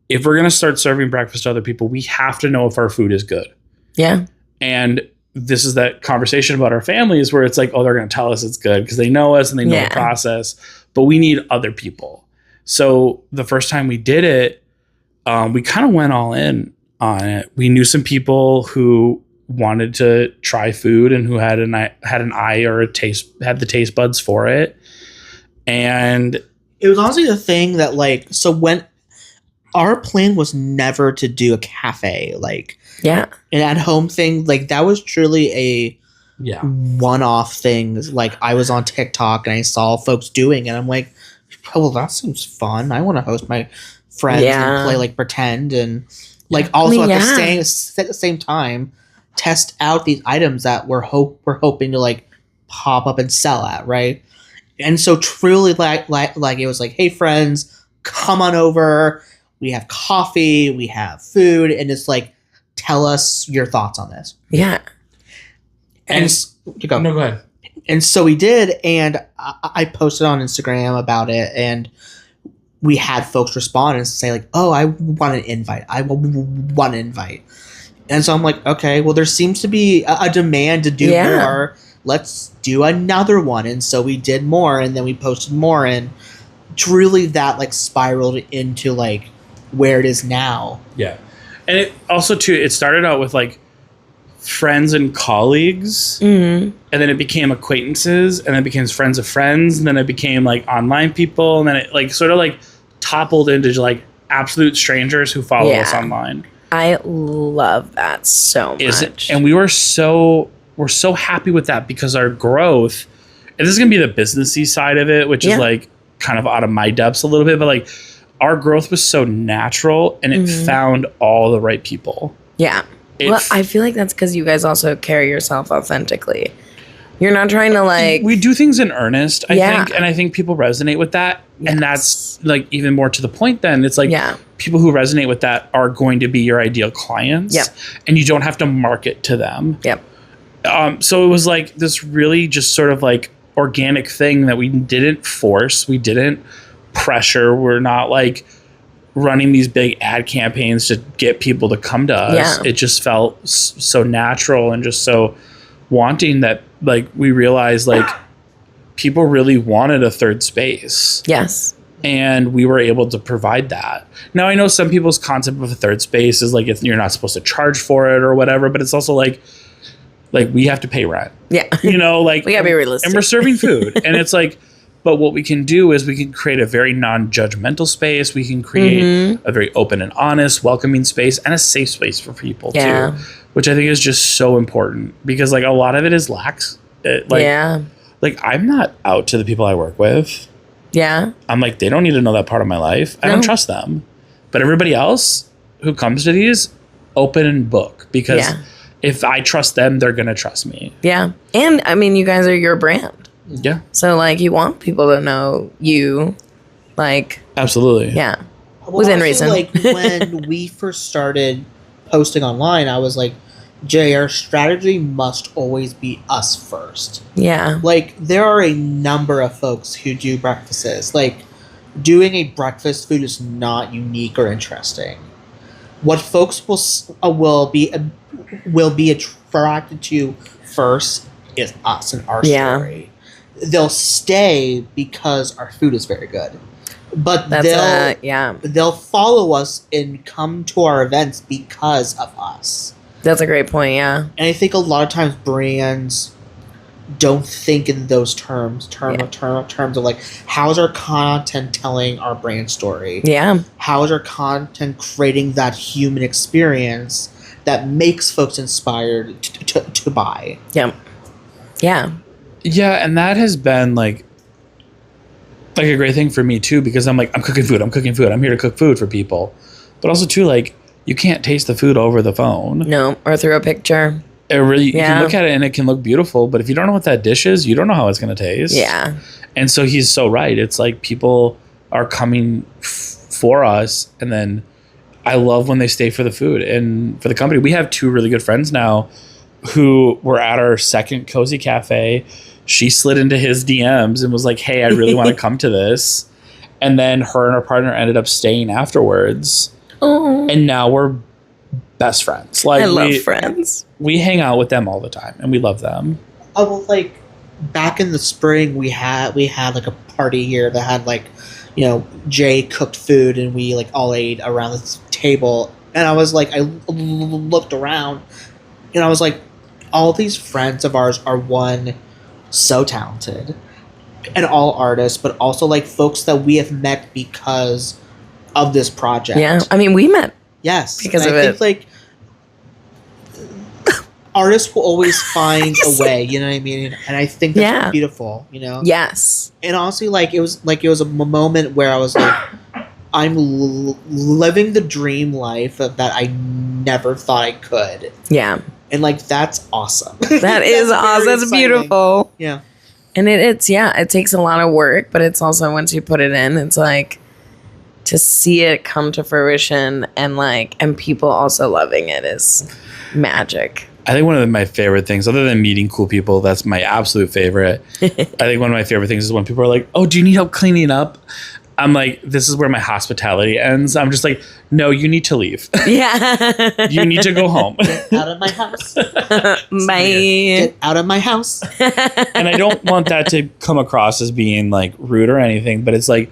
if we're going to start serving breakfast to other people, we have to know if our food is good. Yeah. And this is that conversation about our families where it's like, oh, they're going to tell us it's good because they know us and they know the process, but we need other people. So the first time we did it, we kind of went all in on it. We knew some people who wanted to try food and who had an eye or had the taste buds for it. And it was honestly the thing that like, so when our plan was never to do a cafe, like an at-home thing, like that was truly a one-off thing. Like I was on TikTok and I saw folks doing it. I'm like, oh, well, that seems fun. I want to host my friends and play like pretend and like also at the same time test out these items that we're hoping to like pop up and sell at, right? And so truly like it was like, hey friends, come on over. We have coffee, we have food, and it's like, tell us your thoughts on this. Yeah. And you go. No, go ahead. And so we did, and I posted on Instagram about it, and we had folks respond and say like, oh, I want an invite. I want an invite. And so I'm like, okay, well, there seems to be a demand to do more. Let's do another one. And so we did more, and then we posted more, and truly that like spiraled into like where it is now. Yeah. And it also too, it started out with like friends and colleagues, and then it became acquaintances, and then it became friends of friends, and then it became like online people, and then it like sort of like toppled into like absolute strangers who follow us online. I love that so much. And we're so happy with that because our growth, and this is gonna be the businessy side of it, which is like kind of out of my depths a little bit, but like our growth was so natural and it found all the right people. Yeah. Well, I feel like that's because you guys also carry yourself authentically. You're not trying to like... We do things in earnest, I think. And I think people resonate with that. Yes. And that's like even more to the point then. It's like people who resonate with that are going to be your ideal clients. Yep. And you don't have to market to them. Yep. So it was like this really just sort of like organic thing that we didn't force. We didn't pressure. We're not like running these big ad campaigns to get people to come to us. Yeah. It just felt so natural and just so wanting that like we realized like people really wanted a third space. Yes. And we were able to provide that. Now I know some people's concept of a third space is like if you're not supposed to charge for it or whatever, but it's also like we have to pay rent. Yeah. You know, like we gotta be realistic. And we're serving food. And it's like But what we can do is we can create a very non-judgmental space. We can create a very open and honest, welcoming space and a safe space for people too, which I think is just so important because like a lot of it is lax. Like I'm not out to the people I work with. Yeah. I'm like, they don't need to know that part of my life. I don't trust them. But everybody else who comes to these, open book because if I trust them, they're going to trust me. Yeah. And I mean, you guys are your brand. Yeah. So like you want people to know you like. Absolutely. Yeah. Within reason. Like when we first started posting online, I was like, Jay, our strategy must always be us first. Yeah. Like there are a number of folks who do breakfasts. Like doing a breakfast food is not unique or interesting. What folks will be attracted to first is us and our story. They'll stay because our food is very good, but they'll follow us and come to our events because of us. That's a great point. Yeah, and I think a lot of times brands don't think in those terms of like, how's our content telling our brand story? Yeah. How is our content creating that human experience that makes folks inspired to buy? Yeah. Yeah. Yeah, and that has been like a great thing for me too, because I'm like, I'm cooking food. I'm here to cook food for people. But also too, like, you can't taste the food over the phone. No, or through a picture. It really, you can look at it and it can look beautiful, but if you don't know what that dish is, you don't know how it's going to taste. Yeah. And so he's so right. It's like people are coming for us, and then I love when they stay for the food and for the company. We have 2 really good friends now who were at our second Cozy Cafe. She slid into his DMs and was like, hey, I really want to come to this. And then her and her partner ended up staying afterwards. Oh. And now we're best friends. Like, I love friends. We hang out with them all the time and we love them. Oh, well, like back in the spring, we had like a party here that had like, you know, Jay cooked food and we like all ate around the table. And I was like, I looked around and I was like, all these friends of ours are so talented and all artists, but also like folks that we have met because of this project. Yeah, I mean, we met. Yes, because of it. Think, like, artists will always find a way. You know what I mean? And I think that's beautiful. You know? Yes. And honestly, it was a moment where I was like, I'm living the dream life that I never thought I could. Yeah. And like, that's awesome. That is awesome. That's beautiful. Yeah. And it takes a lot of work, but it's also, once you put it in, it's like to see it come to fruition and people also loving it is magic. I think one of my favorite things, other than meeting cool people, that's my absolute favorite. I think one of my favorite things is when people are like, oh, do you need help cleaning up? I'm like, this is where my hospitality ends. I'm just like, no, you need to leave. Yeah. You need to go home. Get out of my house. Bye. Get out of my house. And I don't want that to come across as being like rude or anything, but it's like,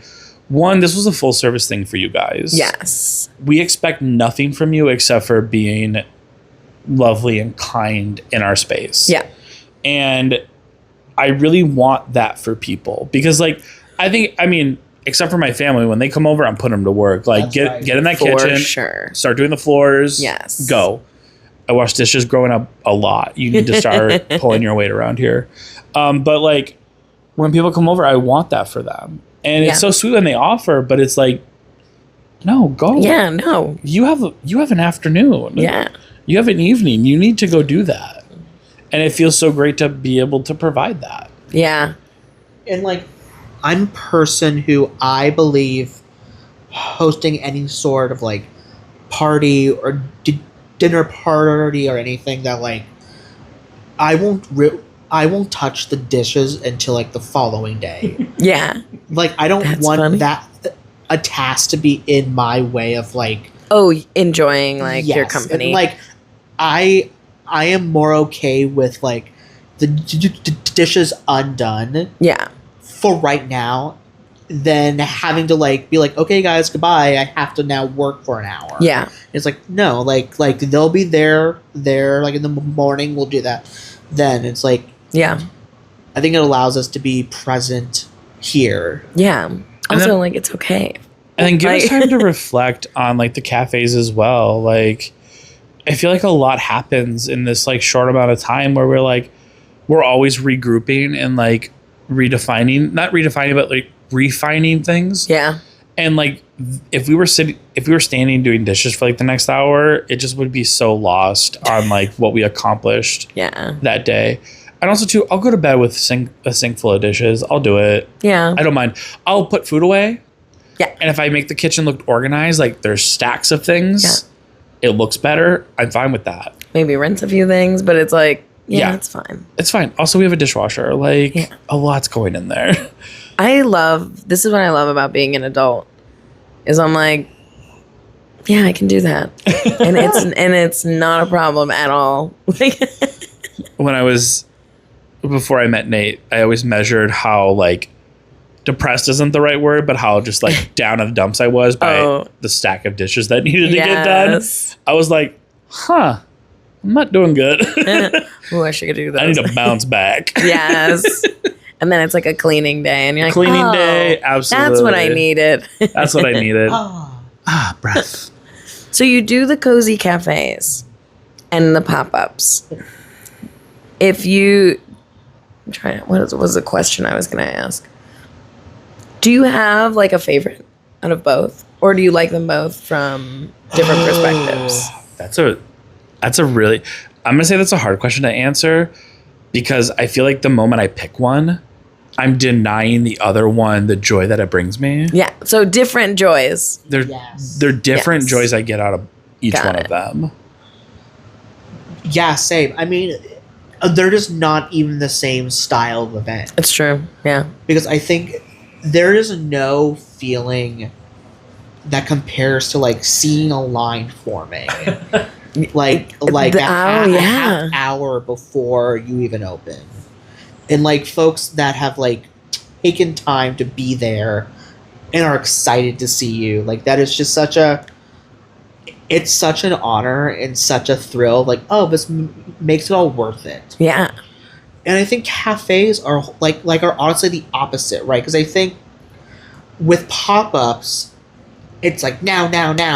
one, this was a full service thing for you guys. Yes. We expect nothing from you except for being lovely and kind in our space. Yeah. And I really want that for people because like, I mean, except for my family, when they come over, I'm putting them to work. Like, get in that kitchen, start doing the floors. Yes. Go. I wash dishes growing up a lot. You need to start pulling your weight around here. But like, when people come over, I want that for them. And it's so sweet when they offer, but it's like, no, go. Yeah, no. You have an afternoon. Yeah. You have an evening. You need to go do that. And it feels so great to be able to provide that. Yeah. And like, I'm a person who I believe hosting any sort of like party or dinner party or anything that like I won't touch the dishes until like the following day. Yeah. Like I don't want that a task to be in my way of like enjoying like your company. And, like I am more okay with like the dishes undone. Yeah. For right now, than having to like be like, okay guys, goodbye, I have to now work for an hour. Yeah. It's like, no, like they'll be there like in the morning, we'll do that. Then it's like, yeah, I think it allows us to be present here. Yeah. Also, then- like, it's okay. And then give us Like- time to reflect on like the cafes as well. Like, I feel like a lot happens in this like short amount of time where we're always regrouping and like not redefining, but like refining things. Yeah. And like, if we were standing doing dishes for like the next hour, it just would be so lost on like what we accomplished Yeah. that day. And also too, I'll go to bed with a sink full of dishes. I'll do it. Yeah. I don't mind. I'll put food away. Yeah. And if I make the kitchen look organized, like there's stacks of things, it looks better. I'm fine with that. Maybe rinse a few things, but it's like, Yeah. it's fine. It's fine. Also, we have a dishwasher. Like, Yeah. a lot's going in there. This is what I love about being an adult is I'm like, yeah, I can do that. and it's not a problem at all. Before I met Nate, I always measured how like depressed isn't the right word, but how just like down in the dumps I was by the stack of dishes that needed to get done. I was like, I'm not doing good. Oh, I should do that. I need to bounce back. Yes. And then it's like a cleaning day, and you're like, Cleaning day, absolutely. That's what I needed. That's what I needed. Oh. Breath. So you do the cozy cafes and the pop-ups. If you what was the question I was going to ask? Do you have like a favorite out of both, or do you like them both from different perspectives? That's a really, I'm gonna say that's a hard question to answer, because I feel like the moment I pick one, I'm denying the other one the joy that it brings me. Yeah, so different joys. They're different Yes. joys I get out of each Got one it. of them. Yeah, same. I mean, they're just not even the same style of event. It's true. Yeah. Because I think there is no feeling that compares to like seeing a line forming. like a half hour before you even open. And like folks that have like taken time to be there and are excited to see you. Like that is just it's such an honor and such a thrill. Like, oh, this makes it all worth it. Yeah. And I think cafes are are honestly the opposite, right? Because I think with pop-ups, it's like now,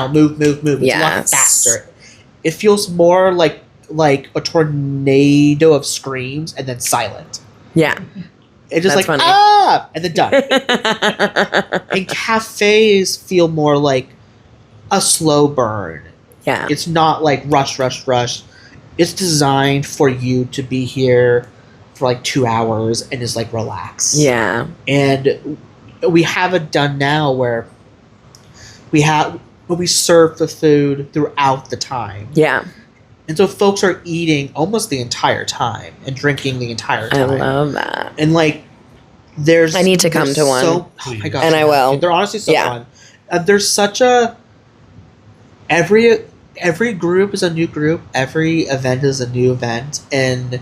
move. It's a lot Yes. faster. It feels more like a tornado of screams and then silent. Yeah. It's just That's like funny. and then done. And cafes feel more like a slow burn. Yeah. It's not like rush. It's designed for you to be here for like 2 hours and just like relax. Yeah. And we have it done now where we serve the food throughout the time. Yeah. And so folks are eating almost the entire time and drinking the entire I time. love that. And like I need to come to one. Oh my gosh. And I will. They're honestly so Yeah. fun. There's such a every group is a new group, every event is a new event, and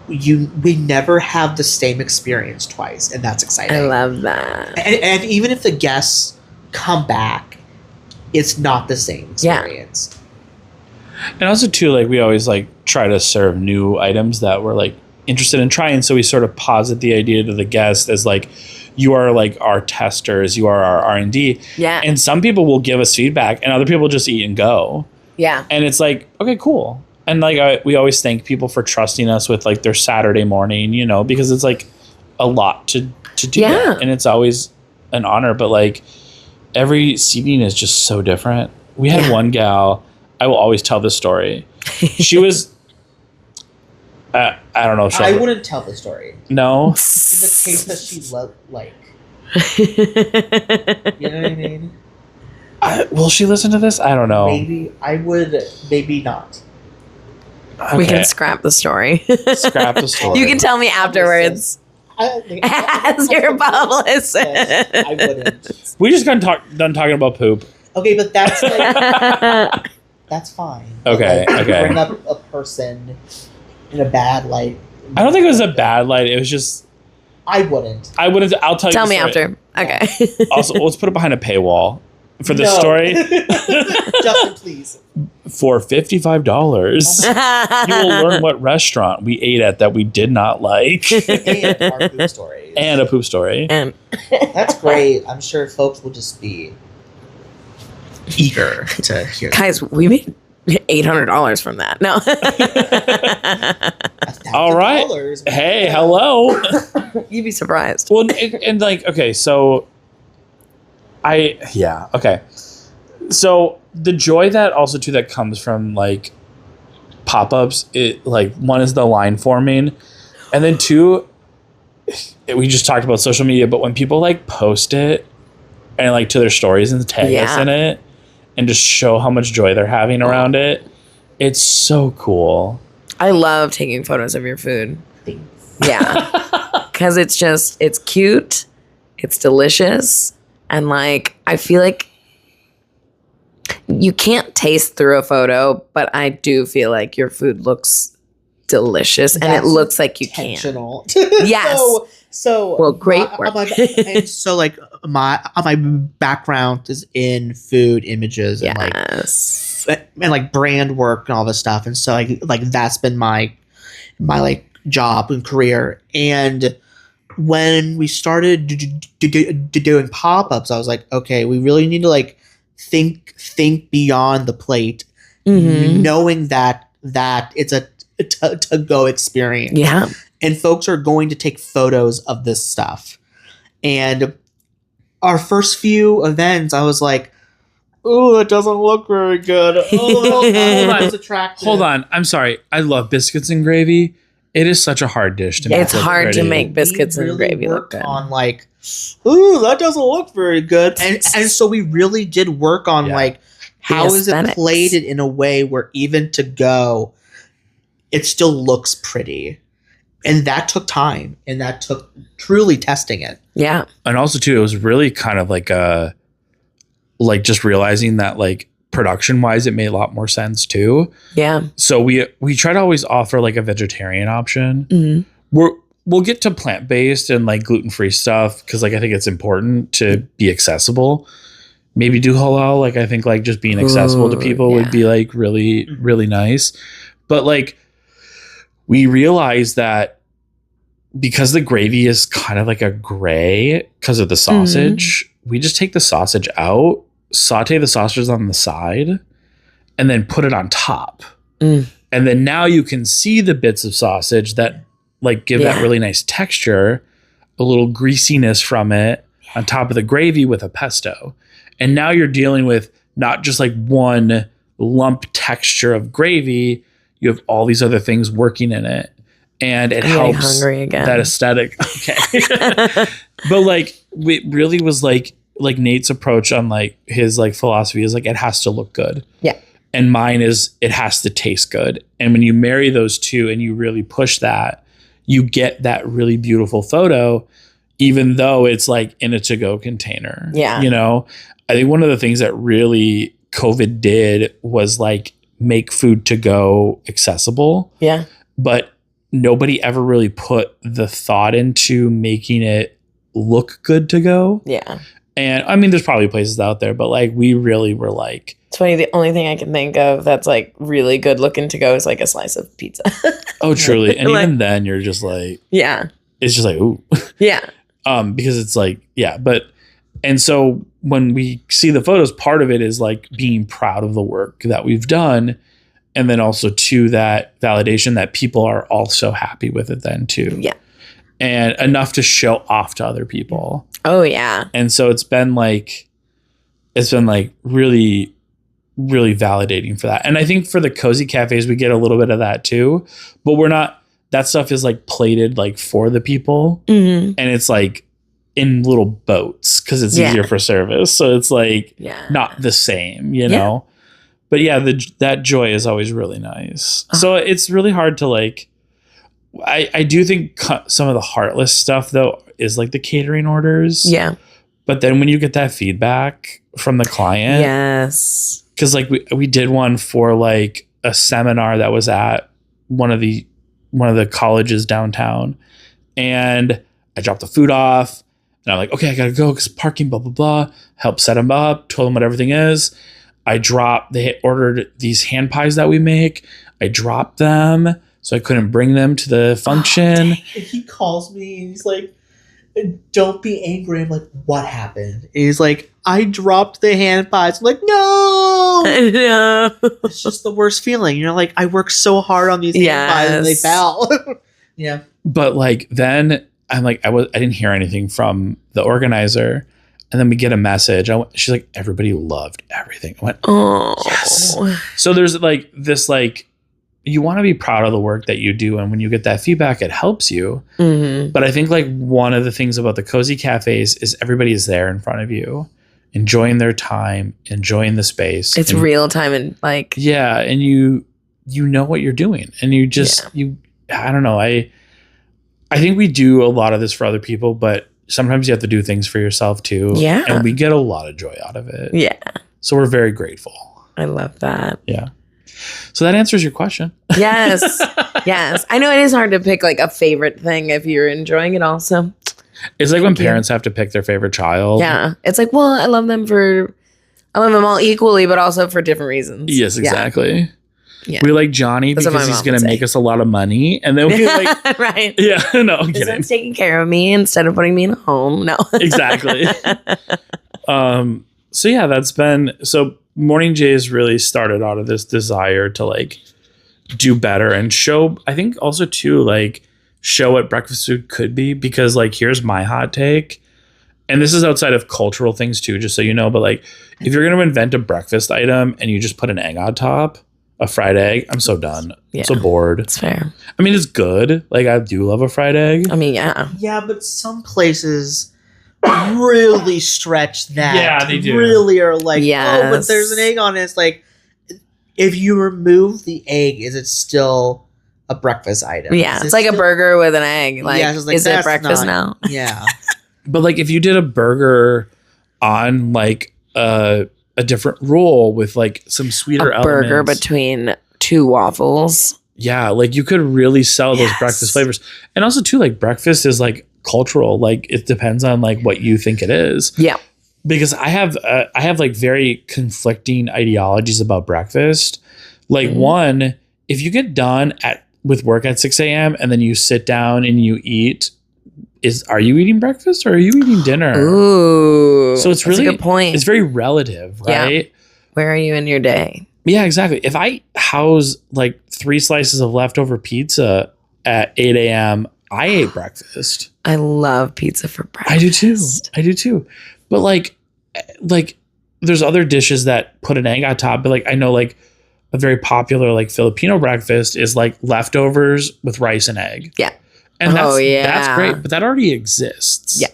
we never have the same experience twice, and that's exciting. I love that. And even if the guests come back, it's not the same experience. And also too, like we always like try to serve new items that we're like interested in trying. So we sort of posit the idea to the guest as like, you are like our testers, you are our R&D. Yeah. And some people will give us feedback and other people just eat and go. Yeah. And it's like, okay, cool. And like we always thank people for trusting us with like their Saturday morning, you know, because it's like a lot to do that. And it's always an honor. But like every seating is just so different. We had one gal, I will always tell this story. She was, I don't know. I wouldn't tell the story. No. In the case that she like. You know what I mean? Will she listen to this? I don't know. Maybe I would, maybe not. Okay. We can scrap the story. Scrap the story. You can tell me afterwards. As your publicist. I wouldn't. We just got done talking about poop. Okay, but that's like, that's fine. Okay, Like, okay. Bring up a person in a bad light. I don't think it was a bad light. It was just I wouldn't. I'll tell you. Tell the me story. after. Okay. Also, let's put it behind a paywall. for the No. story. Justen, please. For $55, you will learn what restaurant we ate at that we did not like. And our poop stories. And a poop story. And That's great. I'm sure folks will just be eager to hear that. guys, we made $800 from that. No. All right. $1,000. Hey, hello. You'd be surprised. Well, and like, okay, so okay. So the joy that also too that comes from like pop-ups, it like one is the line forming, and then two, we just talked about social media, but when people like post it and like to their stories and tag us in it and just show how much joy they're having around it, it's so cool. I love taking photos of your food. Yeah. Because it's cute, it's delicious, and like I feel like you can't taste through a photo, but I do feel like your food looks delicious and it looks like you can. Intentional. Yes. So well, great work. And so like my background is in food images and Yes. like brand work and all this stuff, and so like that's been my like job and career. And when we started doing pop-ups, I was like, okay, we really need to like think beyond the plate, knowing that it's a to-go experience. Yeah. And folks are going to take photos of this stuff. And our first few events, I was like, oh, it doesn't look very good. Oh, it's attractive. Hold on. I'm sorry. I love biscuits and gravy. It is such a hard dish to make. It's hard to pretty. make biscuits We and gravy look worked good. on like, ooh, that doesn't look very good. And so we really did work on like, how is it aesthetics. plated in a way where even to go, it still looks pretty. And that took time, and that took truly testing it. Yeah. And also too, it was really kind of like just realizing that like production wise, it made a lot more sense too. Yeah. So we try to always offer like a vegetarian option. Mm-hmm. We'll get to plant-based and like gluten-free stuff because like I think it's important to be accessible. Maybe do halal. Like I think like just being accessible to people would be like really, really nice. But like we realized that because the gravy is kind of like a gray because of the sausage, we just take the sausage out, saute the sausages on the side, and then put it on top. And then now you can see the bits of sausage that like give that really nice texture, a little greasiness from it on top of the gravy with a pesto. And now you're dealing with not just like one lump texture of gravy, you have all these other things working in it. And it helps that aesthetic. Okay. But like it really was like Nate's approach on like his like philosophy is like it has to look good. Yeah. And mine is it has to taste good. And when you marry those two and you really push that, you get that really beautiful photo, even though it's like in a to-go container. Yeah. You know, I think one of the things that really COVID did was like make food to go accessible. Yeah. But nobody ever really put the thought into making it look good to go. Yeah. And I mean, there's probably places out there, but like we really were like, it's funny. The only thing I can think of that's like really good looking to go is like a slice of pizza. oh, truly. And like, even then you're just like, yeah, it's just like, ooh, yeah. Because it's like, yeah, but, and so when we see the photos, part of it is like being proud of the work that we've done. And then also to that validation that people are also happy with it then too. Yeah. And enough to show off to other people. Oh yeah. And so it's been like really, really validating for that. And I think for the cozy cafes, we get a little bit of that too, but we're not, that stuff is like plated like for the people. And it's like in little boats because it's easier for service. So it's like not the same, you know? But yeah, that joy is always really nice. So it's really hard to like, I do think some of the heartless stuff though is like the catering orders. Yeah. But then when you get that feedback from the client. Yes. Cause like we did one for like a seminar that was at one of the colleges downtown, and I dropped the food off And I'm like, okay, I gotta go because parking, blah, blah, blah. Help set them up, told them what everything is. They had ordered these hand pies that we make. I dropped them, so I couldn't bring them to the function. He calls me and he's like, don't be angry. I'm like, what happened? And he's like, I dropped the hand pies. I'm like, no! No. It's just the worst feeling. You know, like, I worked so hard on these hand pies and they fell. Yeah. But like, then I'm like, I didn't hear anything from the organizer. And then we get a message. She's like, everybody loved everything. I went, Oh. yes. So there's like this, like, you want to be proud of the work that you do. And when you get that feedback, it helps you. Mm-hmm. But I think like one of the things about the cozy cafes is everybody is there in front of you, enjoying their time, enjoying the space. It's real time and like. Yeah. And you know what you're doing. And you just, I don't know. I think we do a lot of this for other people, but sometimes you have to do things for yourself too. Yeah. And we get a lot of joy out of it. Yeah. So we're very grateful. I love that. Yeah. So that answers your question. Yes. Yes. I know it is hard to pick like a favorite thing if you're enjoying it also. It's like when parents have to pick their favorite child. Yeah. It's like, well, I love them all equally, but also for different reasons. Yes, exactly. Yeah. We like Johnny That's what because my he's mom going would to say. make us a lot of money. And then we like, right. yeah, no, I'm Because kidding. it's taking care of me instead of putting me in a home. No. Exactly. So yeah, so Morning Jays really started out of this desire to like do better and show, I think also too, like show what breakfast food could be, because like, here's my hot take. And this is outside of cultural things too, just so you know, but like if you're going to invent a breakfast item and you just put an egg on top, a fried egg, I'm so done. Yeah. I'm so bored. It's fair. I mean, it's good. Like I do love a fried egg. I mean, yeah. Yeah, but some places really stretch that. Yeah, they do. Really are like, oh, but Yes. there's an egg on it. It's like, if you remove the egg, is it still a breakfast item? Yeah. Is It's it like a still- burger with an egg. Like, Yeah, it's like, is it that's breakfast not- now? Yeah. But like if you did a burger on like a different roll with like some sweeter A burger elements. between two waffles. Yeah, like you could really sell those Yes. breakfast flavors. And also too, like breakfast is like cultural. Like it depends on like what you think it is. Yeah. Because I have like very conflicting ideologies about breakfast. Like one, if you get done with work at 6 a.m. and then you sit down and you eat, are you eating breakfast or are you eating dinner? Ooh. So it's that's really a good point. It's very relative, right? Where are you in your day? Yeah, exactly. If I house like 3 slices of leftover pizza at 8 a.m., I ate breakfast. I love pizza for breakfast. I do too. But like there's other dishes that put an egg on top. But like I know like a very popular like Filipino breakfast is like leftovers with rice and egg. Yeah. And yeah. that's great. But that already exists. Yeah.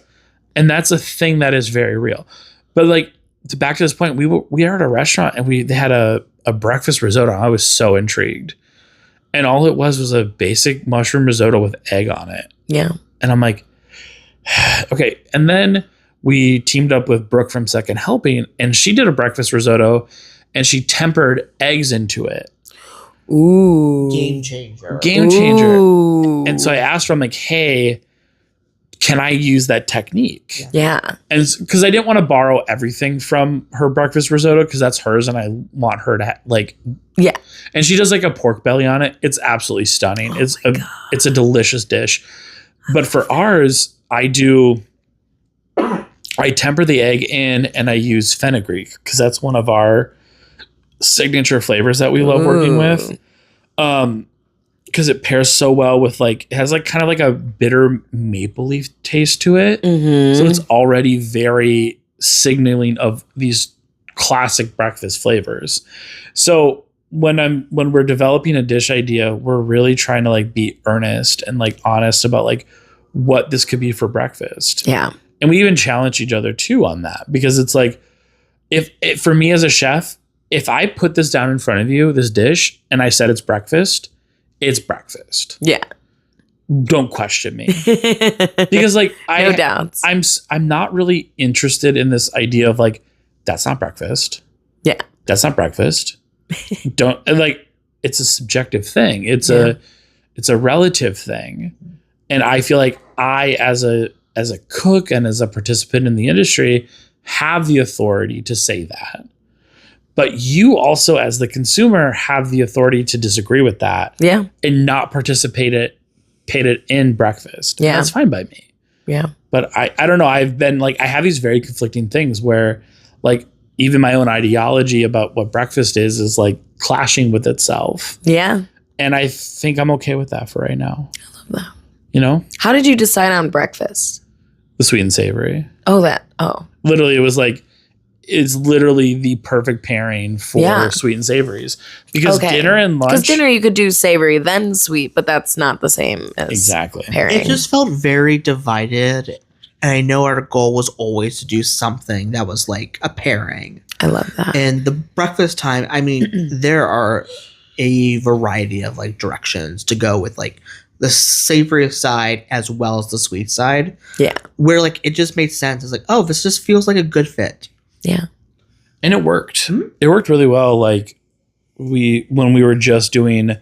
And that's a thing that is very real. But like back to this point, we were at a restaurant and they had a breakfast risotto. I was so intrigued. And all it was a basic mushroom risotto with egg on it. Yeah. And I'm like, okay. And then we teamed up with Brooke from Second Helping, and she did a breakfast risotto and she tempered eggs into it. Ooh. Game changer. Ooh. And so I asked her, I'm like, hey, can I use that technique? Yeah. And because I didn't want to borrow everything from her breakfast risotto because that's hers and I want her to Yeah. And she does like a pork belly on it. It's absolutely stunning. It's a delicious dish. But for ours, I temper the egg in and I use fenugreek because that's one of our signature flavors that we love working with. Because it pairs so well with like, it has like kind of like a bitter maple leaf taste to it. Mm-hmm. So it's already very signaling of these classic breakfast flavors. So when we're developing a dish idea, we're really trying to like be earnest and like honest about like what this could be for breakfast. Yeah. And we even challenge each other too on that, because it's like, for me as a chef, if I put this down in front of you, this dish, and I said it's breakfast, it's breakfast. Yeah. Don't question me. Because like No doubts. I'm not really interested in this idea of like, that's not breakfast. Yeah. That's not breakfast. Don't like, it's a subjective thing. It's a relative thing. And I feel like I, as a as a cook and as a participant in the industry, have the authority to say that. But you also, as the consumer, have the authority to disagree with that. Yeah. And not participate it in breakfast. Yeah. And that's fine by me. Yeah. But I don't know. I've been like, I have these very conflicting things where like even my own ideology about what breakfast is like clashing with itself. Yeah. And I think I'm okay with that for right now. I love that. You know? How did you decide on breakfast? The sweet and savory. Oh. Literally, it was like, it's literally the perfect pairing for sweet and savories. Because dinner and lunch. Because dinner you could do savory then sweet, but that's not the same as exactly pairing. It just felt very divided. And I know our goal was always to do something that was like a pairing. I love that. And the breakfast time, I mean, there are a variety of like directions to go with like the savory side as well as the sweet side. Yeah. Where like it just made sense. It's like, oh, this just feels like a good fit. Yeah. And it worked. It worked really well. Like when we were just doing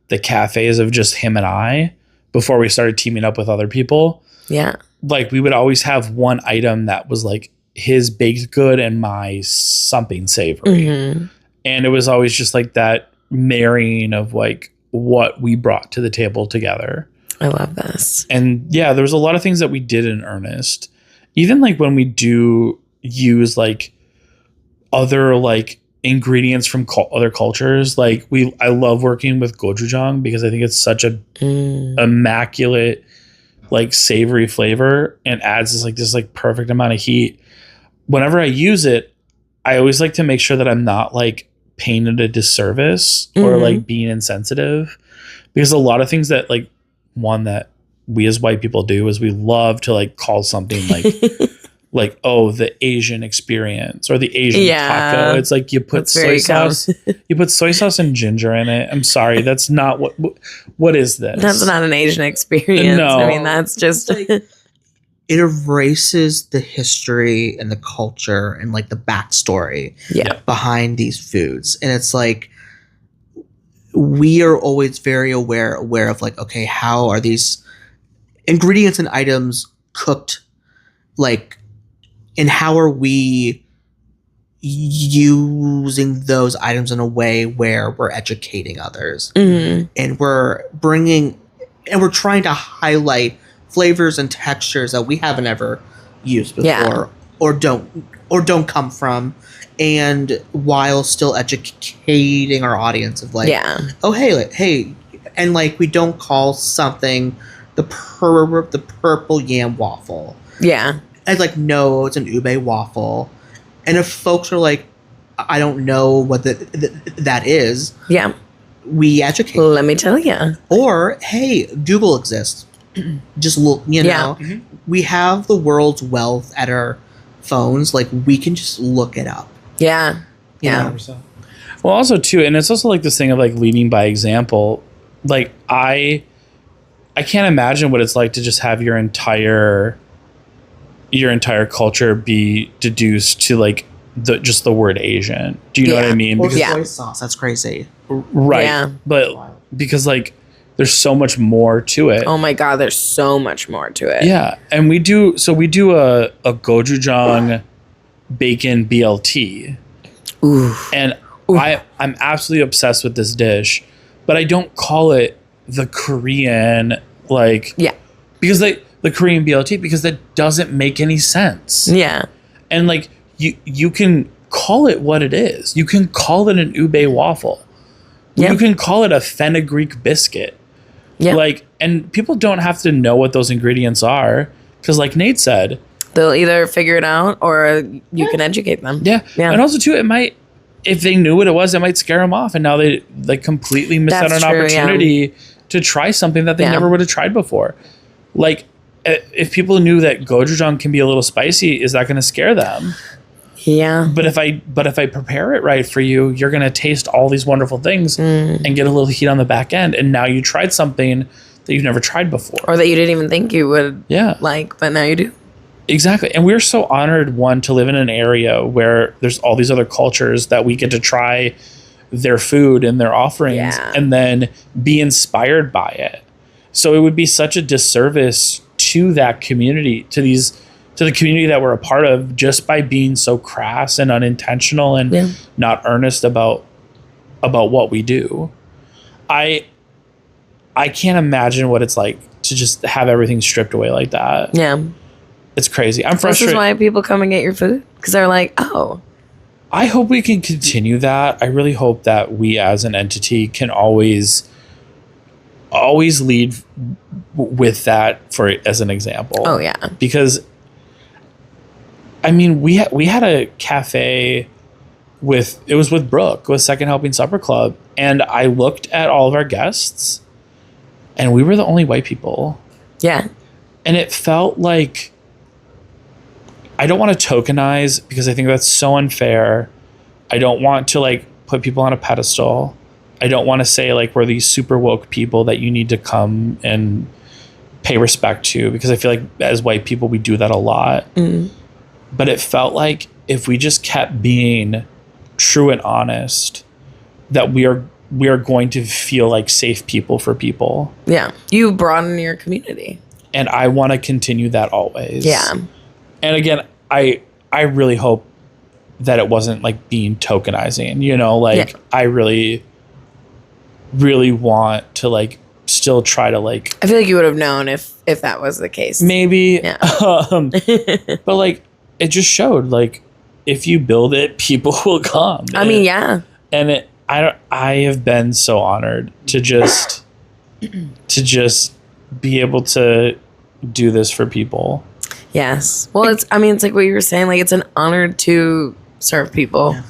the cafes of just him and I before we started teaming up with other people. Yeah. Like we would always have one item that was like his baked good and my something savory. Mm-hmm. And it was always just like that marrying of like what we brought to the table together. I love this. And yeah, there was a lot of things that we did in earnest. Even like when we do use like other like ingredients from other cultures, like I love working with gochujang because I think it's such a immaculate like savory flavor and adds this perfect amount of heat. Whenever I use it, I always like to make sure that I'm not like paying it a disservice or like being insensitive, because a lot of things that like one that we as white people do is we love to like call something like like, oh, the Asian experience or the Asian taco. It's like you put soy sauce, you put soy sauce and ginger in it. I'm sorry, that's not what is this? That's not an Asian experience. No. I mean, that's just it erases the history and the culture and like the backstory behind these foods. And it's like we are always very aware of like, okay, how are these ingredients and items cooked, like, and how are we using those items in a way where we're educating others and we're trying to highlight flavors and textures that we haven't ever used before or don't come from, and while still educating our audience of like, oh hey, and like we don't call something the purple yam waffle. Yeah. And like, no, it's an ube waffle. And if folks are like, I don't know what that is. Yeah. We educate. Let me tell you. Or, hey, Google exists. Just look, you know, we have the world's wealth at our phones. Like, we can just look it up. Yeah. Yeah. Well, also too, and it's also like this thing of like leading by example. Like I can't imagine what it's like to just have your entire culture be deduced to like just the word Asian. Do you know what I mean? Or soy sauce. That's crazy. Right. Yeah. But because like there's so much more to it. Oh my God, there's so much more to it. Yeah. And we do a gochujang bacon BLT. Ooh. And I'm absolutely obsessed with this dish, but I don't call it the Korean because the Korean BLT, because that doesn't make any sense. Yeah. And like you can call it what it is. You can call it an ube waffle. You can call it a fenugreek biscuit. Yeah. Like, and people don't have to know what those ingredients are, because like Nate said, they'll either figure it out or you can educate them. Yeah. And also too, it might, if they knew what it was, it might scare them off, and now they like completely miss out on an opportunity to try something that they never would have tried before. Like, if people knew that gochujang can be a little spicy, is that going to scare them? Yeah. But if I prepare it right for you, you're going to taste all these wonderful things and get a little heat on the back end, and now you tried something that you've never tried before, or that you didn't even think you would like, but now you do. Exactly. And we're so honored, one, to live in an area where there's all these other cultures that we get to try their food and their offerings and then be inspired by it. So it would be such a disservice to that community, to the community that we're a part of, just by being so crass and unintentional and not earnest about what we do. I can't imagine what it's like to just have everything stripped away like that. Yeah. It's crazy. I'm frustrated. This is why people come and get your food, because they're like, oh. I hope we can continue that. I really hope that we as an entity can always lead with that as an example. Oh yeah. Because I mean, we had a cafe with Brooke, with Second Helping Supper Club, and I looked at all of our guests and we were the only white people. Yeah. And it felt like, I don't want to tokenize because I think that's so unfair. I don't want to like put people on a pedestal. I don't want to say like we're these super woke people that you need to come and pay respect to, because I feel like as white people we do that a lot. But it felt like if we just kept being true and honest, that we are going to feel like safe people for people. Yeah. You broaden your community. And I want to continue that always. Yeah. And again, I really hope that it wasn't like being tokenizing, you know, like I really, really want to like still try to like, I feel like you would have known if that was the case. maybe, Yeah. but like it just showed like if you build it, people will come. I mean, yeah. And I have been so honored to just be able to do this for people. Yes. Well, it's like what you were saying, like it's an honor to serve people. Yeah.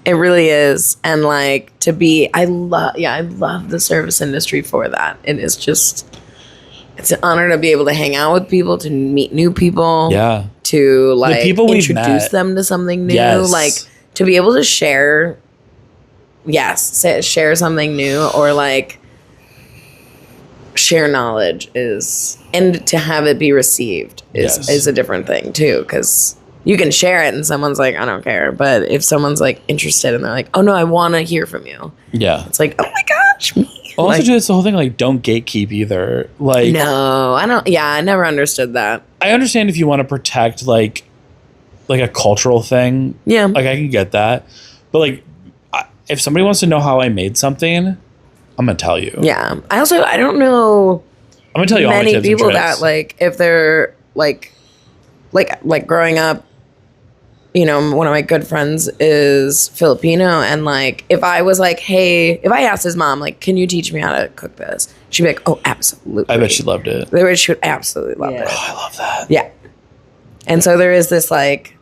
It really is. And like I love the service industry for that. It is just, it's an honor to be able to hang out with people, to meet new people. Yeah. To like people we've introduce met. them to something new. Yes. Like to be able to share something new, or like share knowledge and to have it be received is a different thing too, because you can share it and someone's like, I don't care, but if someone's like interested and they're like, oh no, I want to hear from you, it's like, oh my gosh, me. Also, Like, it's the whole thing like don't gatekeep either. Like no, I don't. Yeah, I never understood that. I understand if you want to protect like a cultural thing. Yeah, Like I can get that, but like if somebody wants to know how I made something, I'm gonna tell you. yeah. I don't know. I'm gonna tell you all my many tips people and tricks. that like if they're like growing up, you know, one of my good friends is Filipino, and like if I was like, hey, if I asked his mom like, can you teach me how to cook this, she'd be like, oh, absolutely. I bet she loved it. She would absolutely love it. Oh, I love that. Yeah. And so there is this like,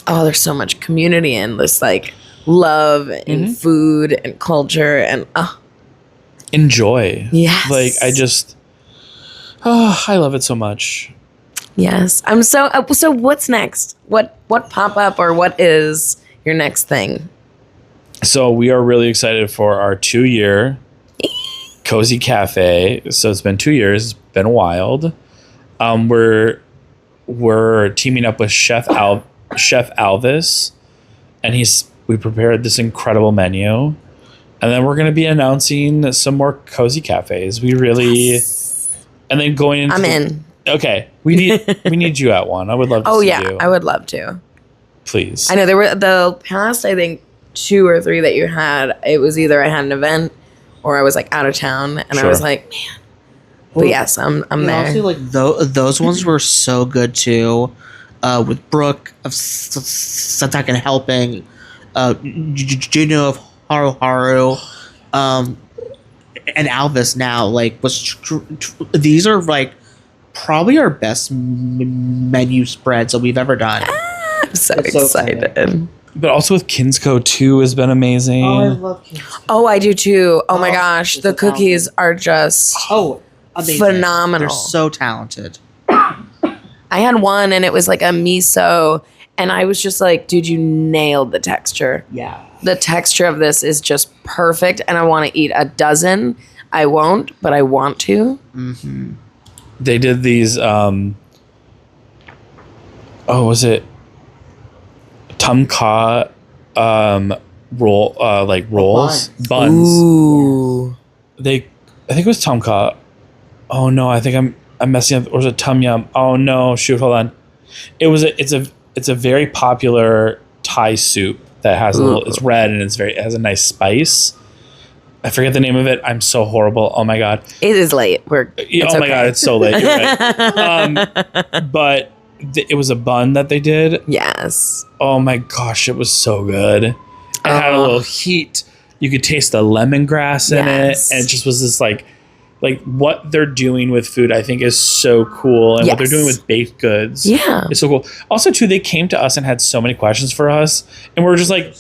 oh, there's so much community and this like love and food and culture and Enjoy. yes. Like I love it so much. Yes. I'm so what's next? What pop up, or what is your next thing? So we are really excited for our 2-year Cozy Cafe. So it's been 2 years. It's been wild. We're teaming up with Chef Alvis, and we prepared this incredible menu. And then we're going to be announcing some more Cozy Cafes. We really, and then going into I'm in. Okay, we need you at one. I would love to see you. I would love to. Please. I know there were the past, I think 2 or 3 that you had. It was either I had an event or I was like out of town, and I was like, man. But yes, I'm there. Honestly, like those ones were so good too. With Brooke of Second Helping, Juno of Haru Haru, and Alvis now. Like these are like probably our best menu spreads that we've ever done. I'm so It's so excited. But also with Kinsco too has been amazing. Oh, I love Kinsco. Oh, I do too. Oh my Oh, gosh, it's the so cookies are just Amazing. phenomenal. They're so talented. I had one and it was like a miso, and I was just like, dude, you nailed the texture. Yeah. The texture of this is just perfect, and I want to eat a dozen. I won't, but I want to. Mm-hmm. They did these was it Tum Ka roll like rolls? Buns. Ooh. I think it was Tum Ka. Oh no, I think I'm messing up. Or was it Tom Yum? Oh no, shoot, hold on. It's a very popular Thai soup that has it's red and it has a nice spice. I forget the name of it. I'm so horrible. Oh my god. It is late. God, it's so late. You're right. But it was a bun that they did. Yes. Oh my gosh, it was so good. It had a little heat. You could taste the lemongrass in it, and it just was this like what they're doing with food. I think is so cool, and what they're doing with baked goods. Yeah, is so cool. Also, too, they came to us and had so many questions for us, and we're just like,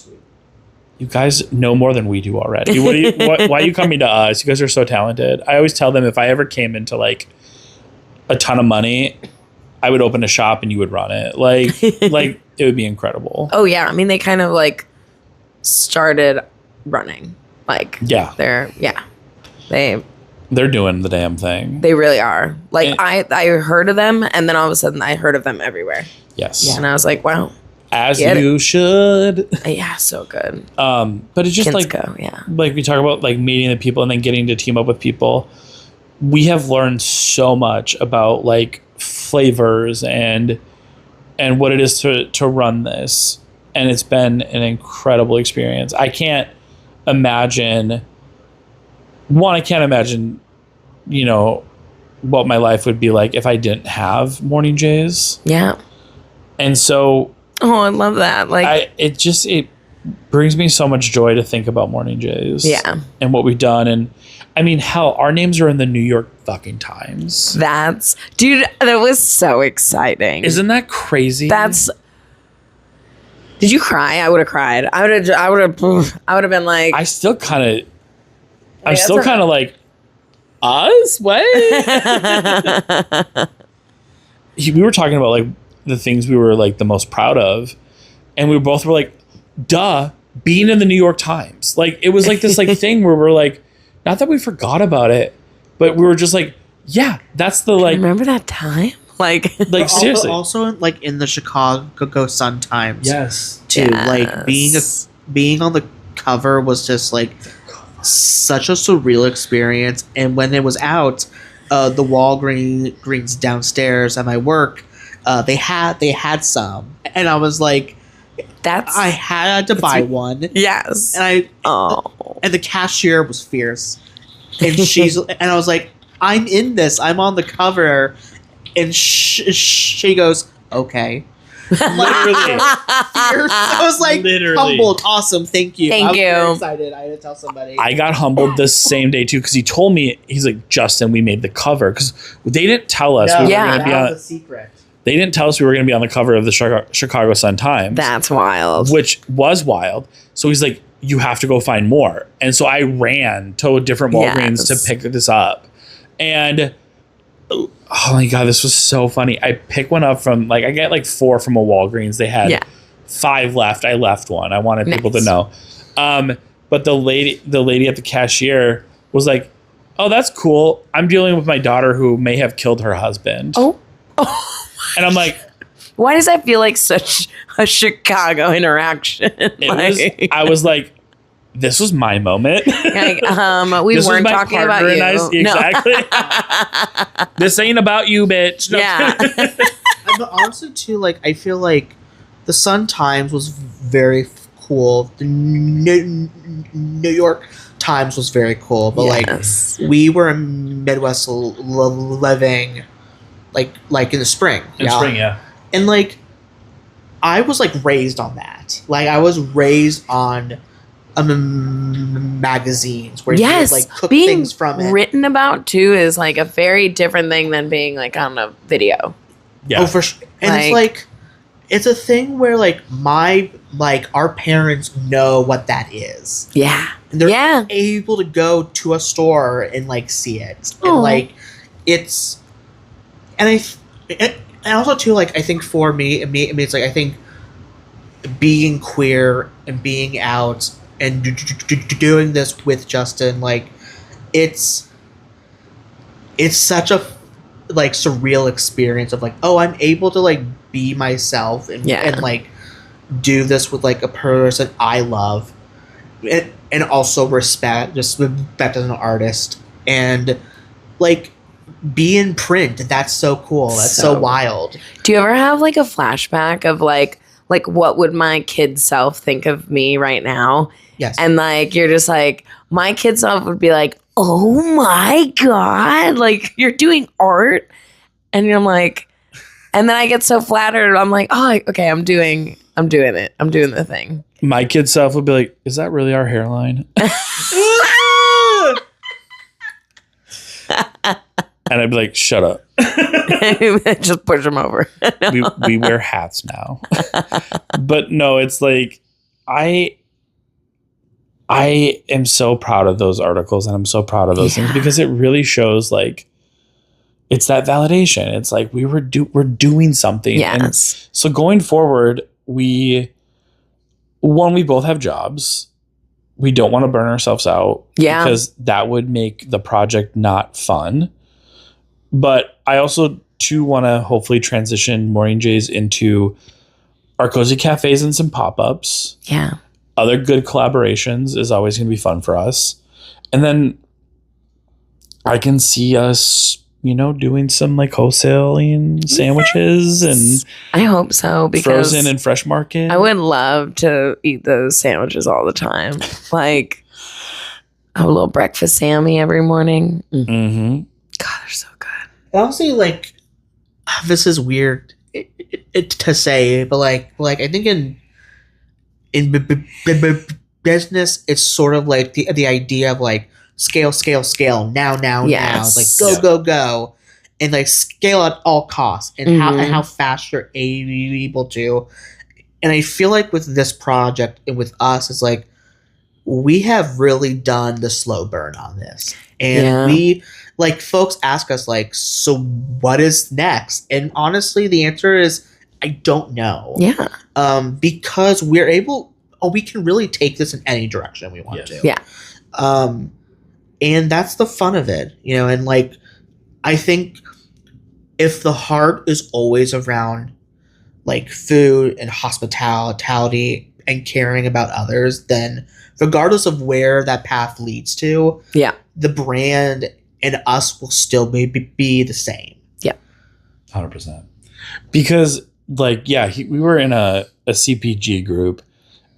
you guys know more than we do already. Why are you coming to us? You guys are so talented. I always tell them if I ever came into like a ton of money, I would open a shop and you would run it. Like it would be incredible. Oh yeah, I mean they kind of like started running. Like they're doing the damn thing. They really are. Like I heard of them, and then all of a sudden I heard of them everywhere. Yes, and I was like, wow. As you should. Yeah, so good. But it's just like we talk about like meeting the people and then getting to team up with people. We have learned so much about like flavors and what it is to run this, and it's been an incredible experience. I can't imagine, you know, what my life would be like if I didn't have Morning Jays. Yeah. And so I love that. Like it brings me so much joy to think about Morning Jays. Yeah. And what we've done. And I mean, hell, our names are in the New York fucking Times. Dude, that was so exciting. Isn't that crazy? Did you cry? I would have cried. I would have been like, I'm still kind of like, us? What? We were talking about like the things we were like the most proud of, and we both were like, duh, being in the New York Times. Like it was like this like thing where we're like, not that we forgot about it, but we were just like, yeah, that's the like. Remember that time? Like seriously. Also like in the Chicago Sun Times. Yes. Too. Yes. Like being on the cover was just like such a surreal experience. And when it was out, the Walgreens downstairs at my work, they had some, and I was like, I had to buy one. Yes. And and the cashier was fierce, and and I was like, I'm in this. I'm on the cover, and she goes, okay. Literally. I was like, humbled. Awesome. Thank you. Thank you. Very excited. I had to tell somebody. I got humbled the same day too, because he told me, he's like, Justen, we made the cover, because they didn't tell us we were going to be on. The secret. They didn't tell us we were going to be on the cover of the Chicago Sun Times. That's wild. Which was wild. So he's like, you have to go find more. And so I ran to a different Walgreens to pick this up. And oh my God, this was so funny. I pick one up from, like, I get like 4 from a Walgreens. They had 5 left. I left one. I wanted people to know. But the lady at the cashier was like, oh, that's cool. I'm dealing with my daughter who may have killed her husband. Oh. And I'm like, why does that feel like such a Chicago interaction? I was like, this was my moment. Like, we weren't talking about you. Exactly. This ain't about you, bitch. No. Yeah. But honestly, too, like, I feel like the Sun Times was very cool. The New York Times was very cool. But, like, we were in Midwest living... Like in the spring. And like I was like raised on that. Like I was raised on magazines where you would like cook things from it. Written about too is like a very different thing than being like on a video. Yeah. Oh, for sure. And it's like it's a thing where like our parents know what that is. Yeah. And they're able to go to a store and like see it. And like it's and also too, like I think for me, it's like I think being queer and being out and doing this with Justen, like it's such a like surreal experience of like, oh, I'm able to like be myself and like do this with like a person I love and also respect as an artist, and like be in print. That's so cool. That's so wild. Do you ever have like a flashback of like what would my kid self think of me right now? Yes. And like you're just like, my kid self would be like, oh my God, like you're doing art. And you're like, and then I get so flattered. I'm like, oh, okay, I'm doing it. I'm doing the thing. My kid self would be like, is that really our hairline? And I'd be like, shut up. Just push him over. we wear hats now. But no, it's like, I am so proud of those articles and I'm so proud of those things because it really shows like, it's that validation. It's like we're doing something. Yes. And so going forward, we both have jobs. We don't want to burn ourselves out because that would make the project not fun. But I also too want to hopefully transition Morning Jays into our cozy cafes and some pop-ups. Yeah. Other good collaborations is always going to be fun for us. And then I can see us, doing some like wholesaling sandwiches and I hope so, because frozen and fresh market. I would love to eat those sandwiches all the time. Like have a little breakfast Sammy every morning. Mm-hmm. God, they're so good. Honestly, like, this is weird to say, but like I think in business, it's sort of like the idea of like scale now. Yes. It's like go, and like scale at all costs and how fast you're able to. And I feel like with this project and with us, it's like we have really done the slow burn on this, and we. Like, folks ask us, like, so what is next? And honestly, the answer is, I don't know. Yeah. Because we can really take this in any direction we want to. Yeah. And that's the fun of it, and like, I think if the heart is always around, like, food and hospitality and caring about others, then regardless of where that path leads to, the brand and us will still maybe be the same. Yeah. 100%. Because like, we were in a CPG group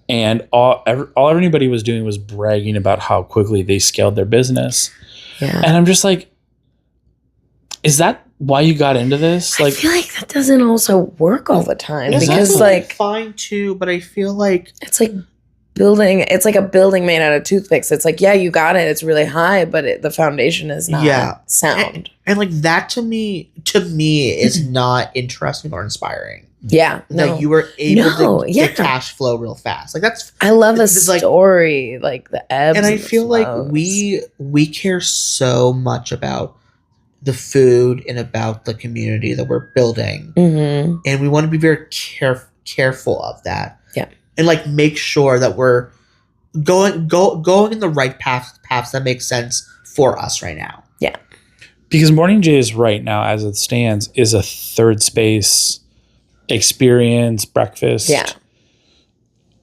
and all anybody was doing was bragging about how quickly they scaled their business. Yeah. And I'm just like, is that why you got into this? Like, I feel like that doesn't also work all the time because like fine too, but I feel like it's like it's like a building made out of toothpicks. It's like, you got it. It's really high, but the foundation is not sound. And like that to me is not interesting or inspiring. Yeah. No. Like you were able to cash flow real fast. Like I love a story, like the ebbs. And I feel like we care so much about the food and about the community that we're building. Mm-hmm. And we want to be very careful of that. Yeah. And like make sure that we're going in the right paths that make sense for us right now. Yeah. Because Morning Jays right now, as it stands, is a third space experience, breakfast,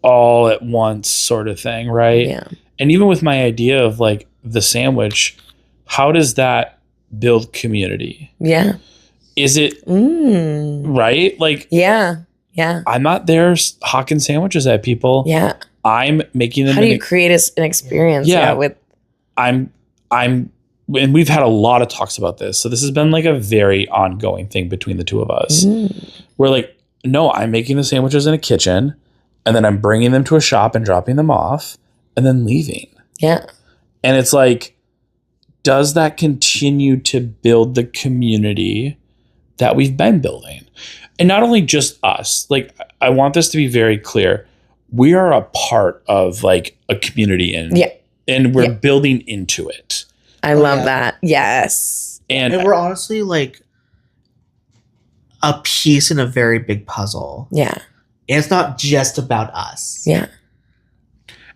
all at once sort of thing, right? Yeah. And even with my idea of like the sandwich, how does that build community? Yeah. Is it right? Like, yeah. I'm not there hawking sandwiches at people. Yeah. I'm making them. How do you create an experience? And we've had a lot of talks about this. So this has been like a very ongoing thing between the two of us. We're like, no, I'm making the sandwiches in a kitchen and then I'm bringing them to a shop and dropping them off and then leaving. Yeah. And it's like, does that continue to build the community that we've been building? And not only just us, like I want this to be very clear. We are a part of like a community and we're building into it. I love that. Yes. And we're honestly like a piece in a very big puzzle. Yeah. And it's not just about us. Yeah.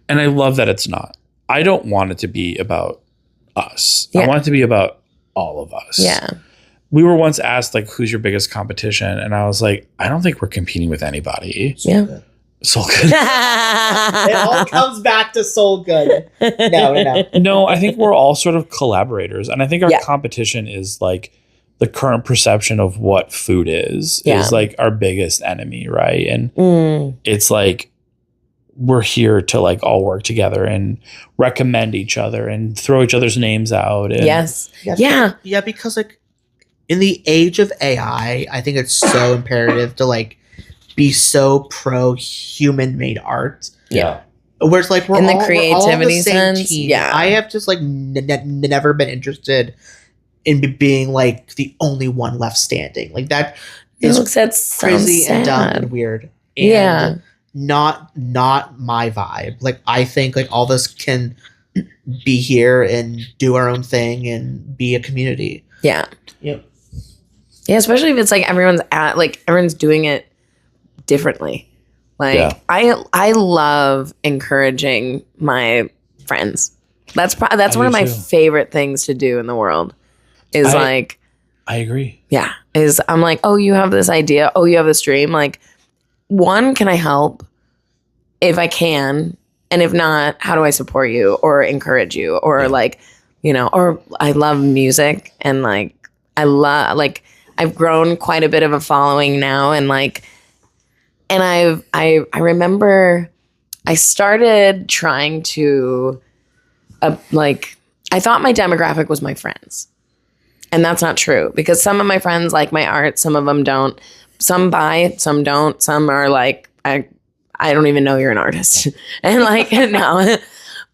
And I love that it's not. I don't want it to be about us. Yeah. I want it to be about all of us. Yeah. We were once asked, like, who's your biggest competition? And I was like, I don't think we're competing with anybody. Yeah. Soul Good. It all comes back to Soul Good. No. No, I think we're all sort of collaborators. And I think our competition is like the current perception of what food is like our biggest enemy, right? And it's like we're here to like all work together and recommend each other and throw each other's names out. And yeah, because like in the age of AI, I think it's so imperative to like be so pro human made art. Yeah. Where it's like we're in the all, creativity we're all on the same sense. team. Yeah. I have just like never been interested in being like the only one left standing. Like that is crazy and dumb and weird. And not my vibe. Like I think like all of us can be here and do our own thing and be a community. Yeah. Yep. Yeah, especially if it's like everyone's doing it differently. Like I love encouraging my friends. That's one of my favorite things to do in the world. Is I agree. Yeah. Is I'm like, oh, you have this idea. Oh, you have this dream. Like, one, can I help? If I can, and if not, how do I support you or encourage you? Or like, you know, or I love music and like I've grown quite a bit of a following now, and like, and I remember I started trying to I thought my demographic was my friends. And that's not true, because some of my friends like my art, some of them don't. Some buy, some don't. Some are like, I don't even know you're an artist. And like, no.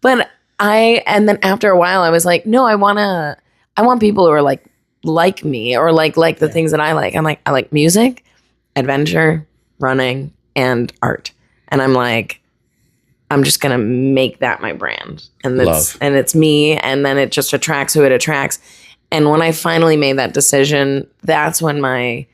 But and then after a while I was like, no, I want people who are like me, or like the things that I like. I'm like, I like music, adventure, running, and art. And I'm like, I'm just gonna make that my brand. And it's me, and then it just attracts who it attracts. And when I finally made that decision, that's when my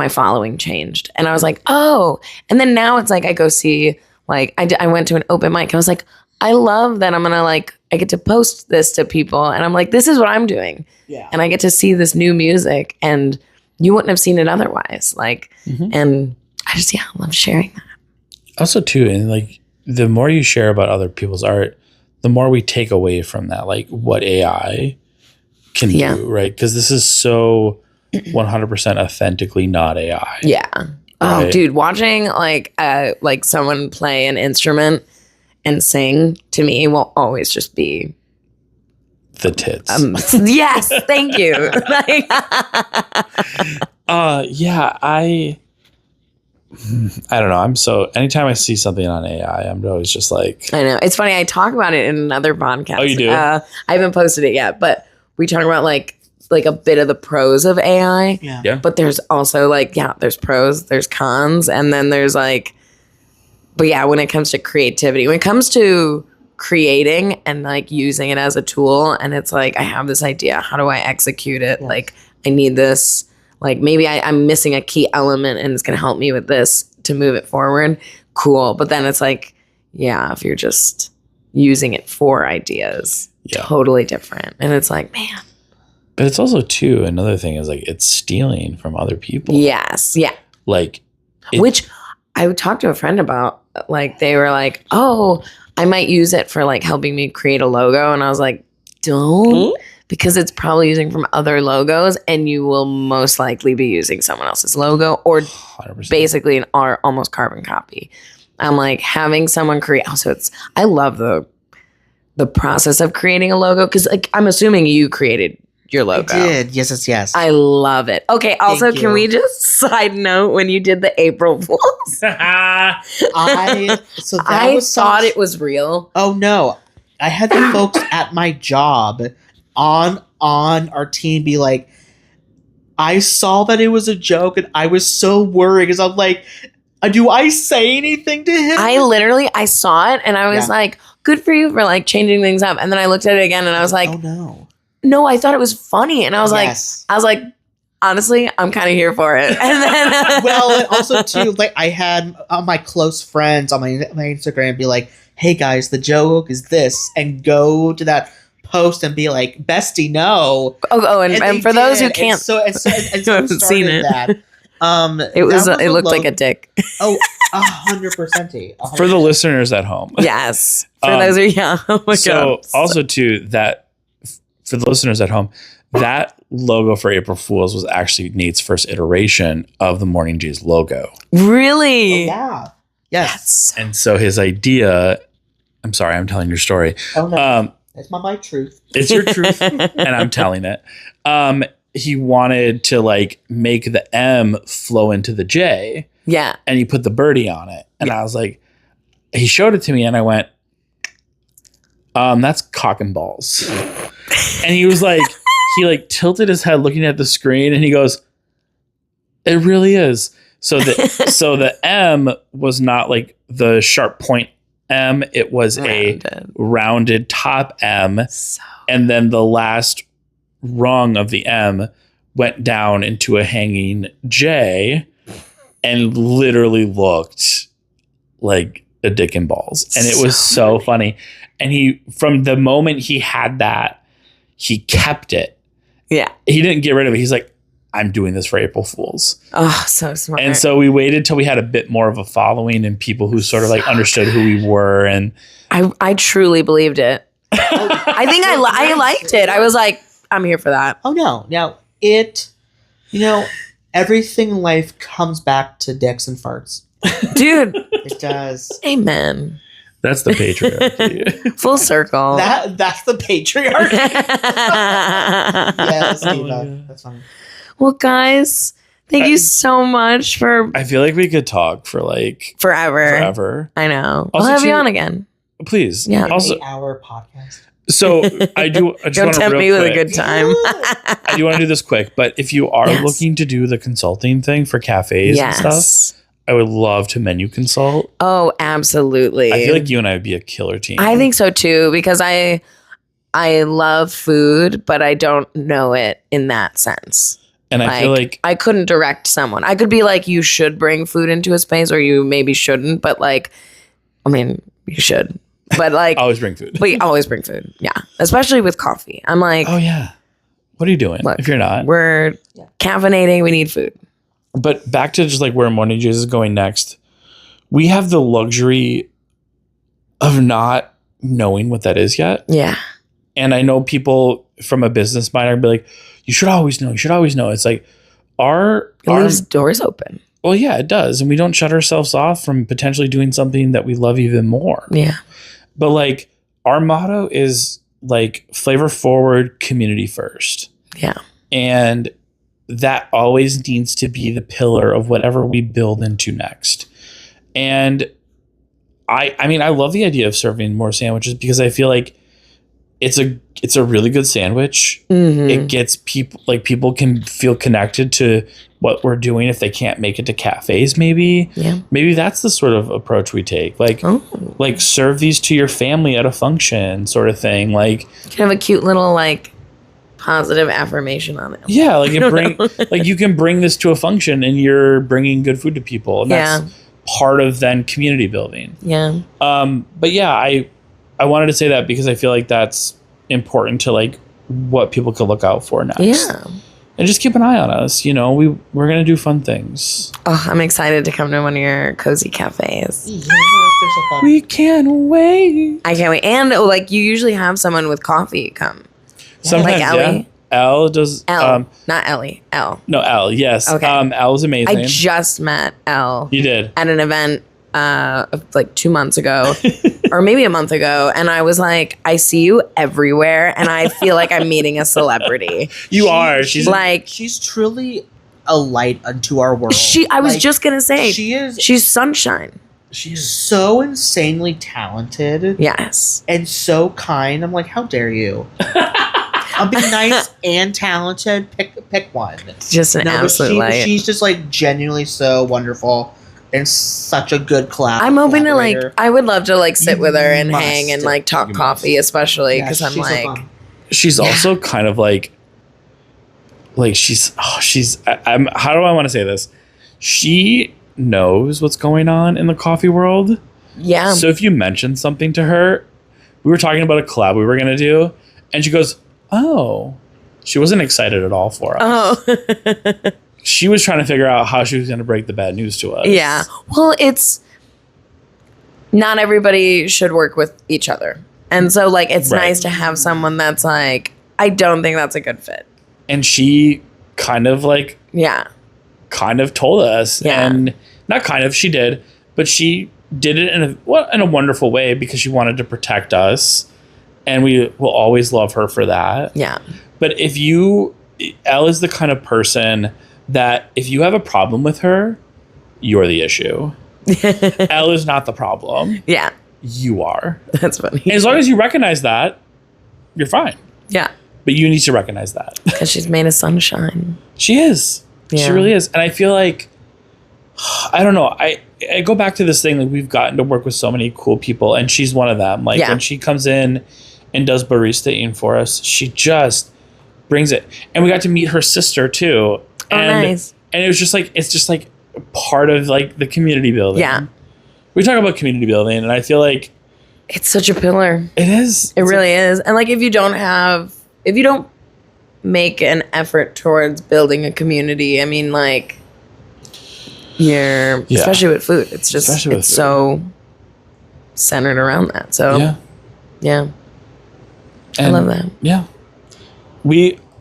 following changed. And I was like, oh. And then now it's like I go see, like, I went to an open mic. I was like, I love that I'm going to I get to post this to people. And I'm like, this is what I'm doing. Yeah. And I get to see this new music, and you wouldn't have seen it otherwise. Like, and I just, I love sharing that. Also too, and like the more you share about other people's art, the more we take away from that, like what AI can do, right? Because this is so 100% authentically not AI. Yeah. Right? Oh, dude, watching like someone play an instrument and sing, to me, will always just be the tits. Yes, thank you. I don't know. Anytime I see something on AI, I'm always just like, I know. It's funny. I talk about it in another podcast. Oh, you do? I haven't posted it yet, but we talk about like a bit of the pros of AI. Yeah. But there's also there's pros, there's cons, and then there's but yeah, when it comes to creativity, when it comes to creating and like using it as a tool, and it's like, I have this idea, how do I execute it? Yeah. Like, I need this, like maybe I'm missing a key element and it's going to help me with this to move it forward. Cool. But then it's like, yeah, if you're just using it for ideas, totally different. And it's like, man. But it's also too, another thing is like, it's stealing from other people. Yes. Yeah. Like, which I would talk to a friend about, like, they were like, oh, I might use it for like helping me create a logo. And I was like, don't, because it's probably using from other logos, and you will most likely be using someone else's logo, or 100%. Basically an almost carbon copy. I'm like, having someone create, also I love the process of creating a logo, because like, I'm assuming you created your logo. I did. Yes. I love it. Okay. Also, can we just side note when you did the April Fools? I thought it was real. Oh no. I had the folks at my job on our team be like, I saw that it was a joke, and I was so worried, because I'm like, do I say anything to him? I saw it, and I was like, good for you for like changing things up. And then I looked at it again, and I was like, oh no, I thought it was funny. And I was like, honestly, I'm kind of here for it. And then, well, and also too, like, I had my close friends on my Instagram be like, hey guys, the joke is this, and go to that post and be like, bestie, no. And for those who can't, so haven't seen it, it looked like a dick. 100%. For the listeners at home. Yes. For those who, oh my God. Also too, that for the listeners at home, that logo for April Fool's was actually Nate's first iteration of the Morning Jays logo. Really? Yeah. Yes. And so his idea, I'm sorry, I'm telling your story. Oh, no. It's my truth. It's your truth, and I'm telling it. He wanted to like make the M flow into the J. Yeah. And he put the birdie on it. And I was like, he showed it to me and I went, that's cock and balls. And he was like, he like tilted his head looking at the screen and he goes, it really is. So the M was not like the sharp point M. It was a rounded top M. And then the last rung of the M went down into a hanging J and literally looked like a dick and balls. And it was so funny. And he, from the moment he had that, he kept it. Yeah. He didn't get rid of it. He's like, I'm doing this for April Fools. Oh, so smart. And so we waited till we had a bit more of a following and people who sort of like understood who we were. And I truly believed it. I think I liked it. I was like, I'm here for that. Oh, no. Now, everything in life comes back to dicks and farts. Dude. It does. Amen. That's the patriarchy. Full circle. That's the patriarchy. Yes, Diva. That's funny. Well, guys, thank you so much for... I feel like we could talk for like... Forever. I know. Also, I'll have you on again. Please. Yeah. Also, 8-hour podcast. So I just Don't want to tempt me with quick, a good time. I do want to do this quick, but if you are looking to do the consulting thing for cafes and stuff, I would love to menu consult. Oh, absolutely. I feel like you and I would be a killer team. I think so too, because I love food, but I don't know it in that sense. And I feel like I couldn't direct someone. I could be like, you should bring food into a space, or you maybe shouldn't, but like, I mean, you should. But like, always bring food. But always bring food. Yeah. Especially with coffee. I'm like, oh yeah. What are you doing? Look, if you're not, we're caffeinating. We need food. But back to just like where Morning Jays is going next. We have the luxury of not knowing what that is yet. Yeah. And I know people from a business mind are be like, you should always know. You should always know. It's like it leaves doors open. Well, yeah, it does. And we don't shut ourselves off from potentially doing something that we love even more. Yeah. But like our motto is like flavor forward, community first. Yeah. And that always needs to be the pillar of whatever we build into next. And I mean, I love the idea of serving more sandwiches because I feel like it's a really good sandwich. Mm-hmm. It gets people can feel connected to what we're doing if they can't make it to cafes. Maybe that's the sort of approach we take. Like serve these to your family at a function, sort of thing. Like you can have a cute little like positive affirmation on it. Yeah, like you can bring this to a function and you're bringing good food to people, and that's part of then community building. Yeah. But yeah, I wanted to say that because I feel like that's important to like what people could look out for next. Yeah. And just keep an eye on us. You know, we're going to do fun things. Oh, I'm excited to come to one of your cozy cafes. Yes, they're so fun. We can't wait. I can't wait. And like you usually have someone with coffee come. Sometimes, like Ellie. Elle does. Not Ellie. Elle. No, Elle. Yes. Okay. Elle is amazing. I just met Elle. You did? At an event like 2 months ago or maybe a month ago, and I was like, I see you everywhere and I feel like I'm meeting a celebrity. She's truly a light unto our world. I was just gonna say she's sunshine. She is so insanely talented. Yes. And so kind. I'm like, how dare you? I'll be nice and talented. Pick one. Just an absolute light. She's just like genuinely so wonderful. And such a good class. I'm hoping to like. I would love to like sit with her and hang and like talk coffee, especially because I'm like. So she's also kind of like she's. I'm. How do I want to say this? She knows what's going on in the coffee world. Yeah. So if you mention something to her, we were talking about a collab we were gonna do, and she goes, "Oh," she wasn't excited at all for us. Oh. She was trying to figure out how she was going to break the bad news to us. Yeah. Well, it's not everybody should work with each other. And so like, it's nice to have someone that's like, I don't think that's a good fit. And she kind of told us, and not kind of, she did, but she did it in a wonderful way because she wanted to protect us, and we will always love her for that. Yeah. But Elle is the kind of person that if you have a problem with her, you're the issue. Elle is not the problem. Yeah. You are. That's funny. And as long as you recognize that, you're fine. Yeah. But you need to recognize that. Because she's made of sunshine. She is. Yeah. She really is. And I feel like, I don't know, I go back to this thing, like we've gotten to work with so many cool people, and she's one of them. Like when she comes in and does baristaing for us, she just brings it. And we got to meet her sister too. And, nice. And it was just like, it's just like part of like the community building. Yeah. We talk about community building, and I feel like it's such a pillar. It is. It really is. And like if you don't make an effort towards building a community, I mean, like especially with food, it's just so centered around that. So yeah. I love that. Yeah.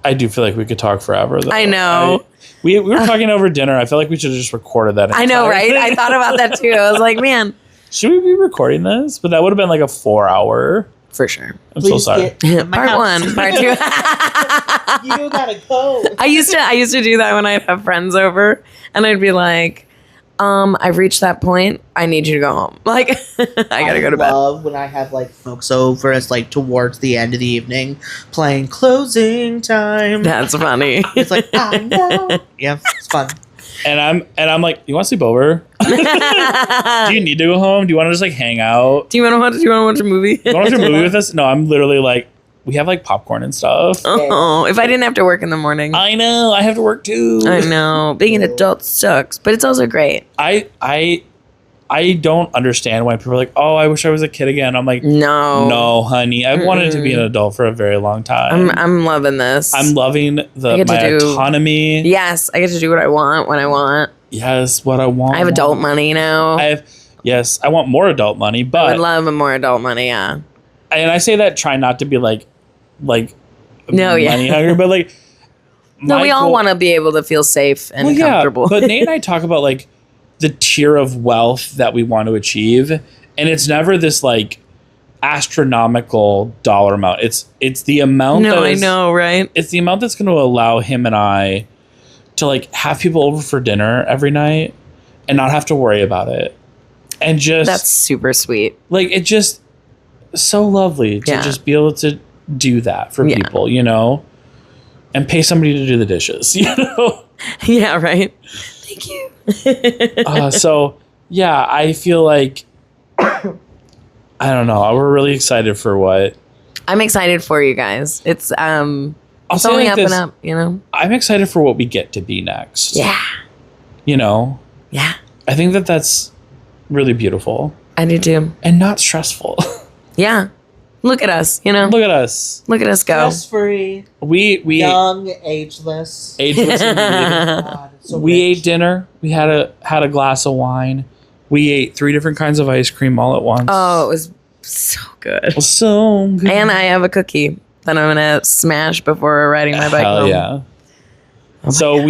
I do feel like we could talk forever though. I know. We were talking over dinner. I feel like we should have just recorded that. I know, right? I thought about that too. I was like, man, should we be recording this? But that would have been like a 4-hour. For sure. I'm so sorry. Part 1, part 2. You gotta go. I used to do that when I'd have friends over, and I'd be like, I've reached that point. I need you to go home. Like, I gotta go to bed. I love when I have like folks over. It's like towards the end of the evening, playing closing time. That's funny. It's like I know. Yeah, it's fun. And I'm like, you want to sleep over? Do you need to go home? Do you want to just like hang out? Do you want to watch a movie? You want to watch a movie with us? No, I'm literally like, we have like popcorn and stuff. Oh, if I didn't have to work in the morning. I know. I have to work too. I know. Being an adult sucks, but it's also great. I don't understand why people are like, oh, I wish I was a kid again. I'm like, no, honey. I've wanted to be an adult for a very long time. I'm loving this. I'm loving my autonomy. Yes, I get to do what I want when I want. Yes, what I want. I have adult money now. I want more adult money, but I would love more adult money, yeah. And I say that trying not to be like money hungry, but like we all want to be able to feel safe and comfortable. But Nate and I talk about like the tier of wealth that we want to achieve, and it's never this like astronomical dollar amount. It's the amount. I know, right? It's the amount that's going to allow him and I to like have people over for dinner every night and not have to worry about it, and just that's super sweet. Like it just so lovely to just be able to do that for people, you know, and pay somebody to do the dishes, you know. Yeah, right. Thank you. So yeah, I feel like I don't know. We're really excited for what I'm excited for you guys. It's only like up and up, you know. I'm excited for what we get to be next. Yeah. You know. Yeah. I think that's really beautiful. I do too. And not stressful. Yeah. Look at us, you know. Look at us. Look at us go. Stress-free. We young, ageless. God, so we ate dinner. We had a glass of wine. We ate 3 different kinds of ice cream all at once. Oh, it was so good. It was so good. And I have a cookie that I'm gonna smash before riding my bike home. Yeah. Oh so God,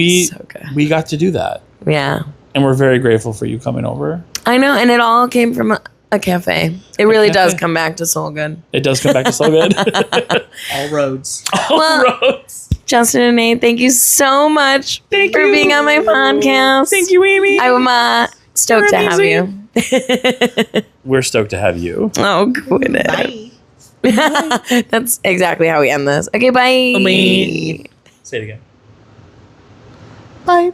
we got to do that. Yeah. And we're very grateful for you coming over. I know, and it all came from a cafe. It really does come back to Soul Good. It does come back to Soul Good. All roads. All roads. Justen and Nate, thank you so much for being on my podcast. Thank you, Amy. I'm stoked to have you. We're stoked to have you. Oh, goodness. Bye. That's exactly how we end this. Okay, bye. Bye. Say it again. Bye.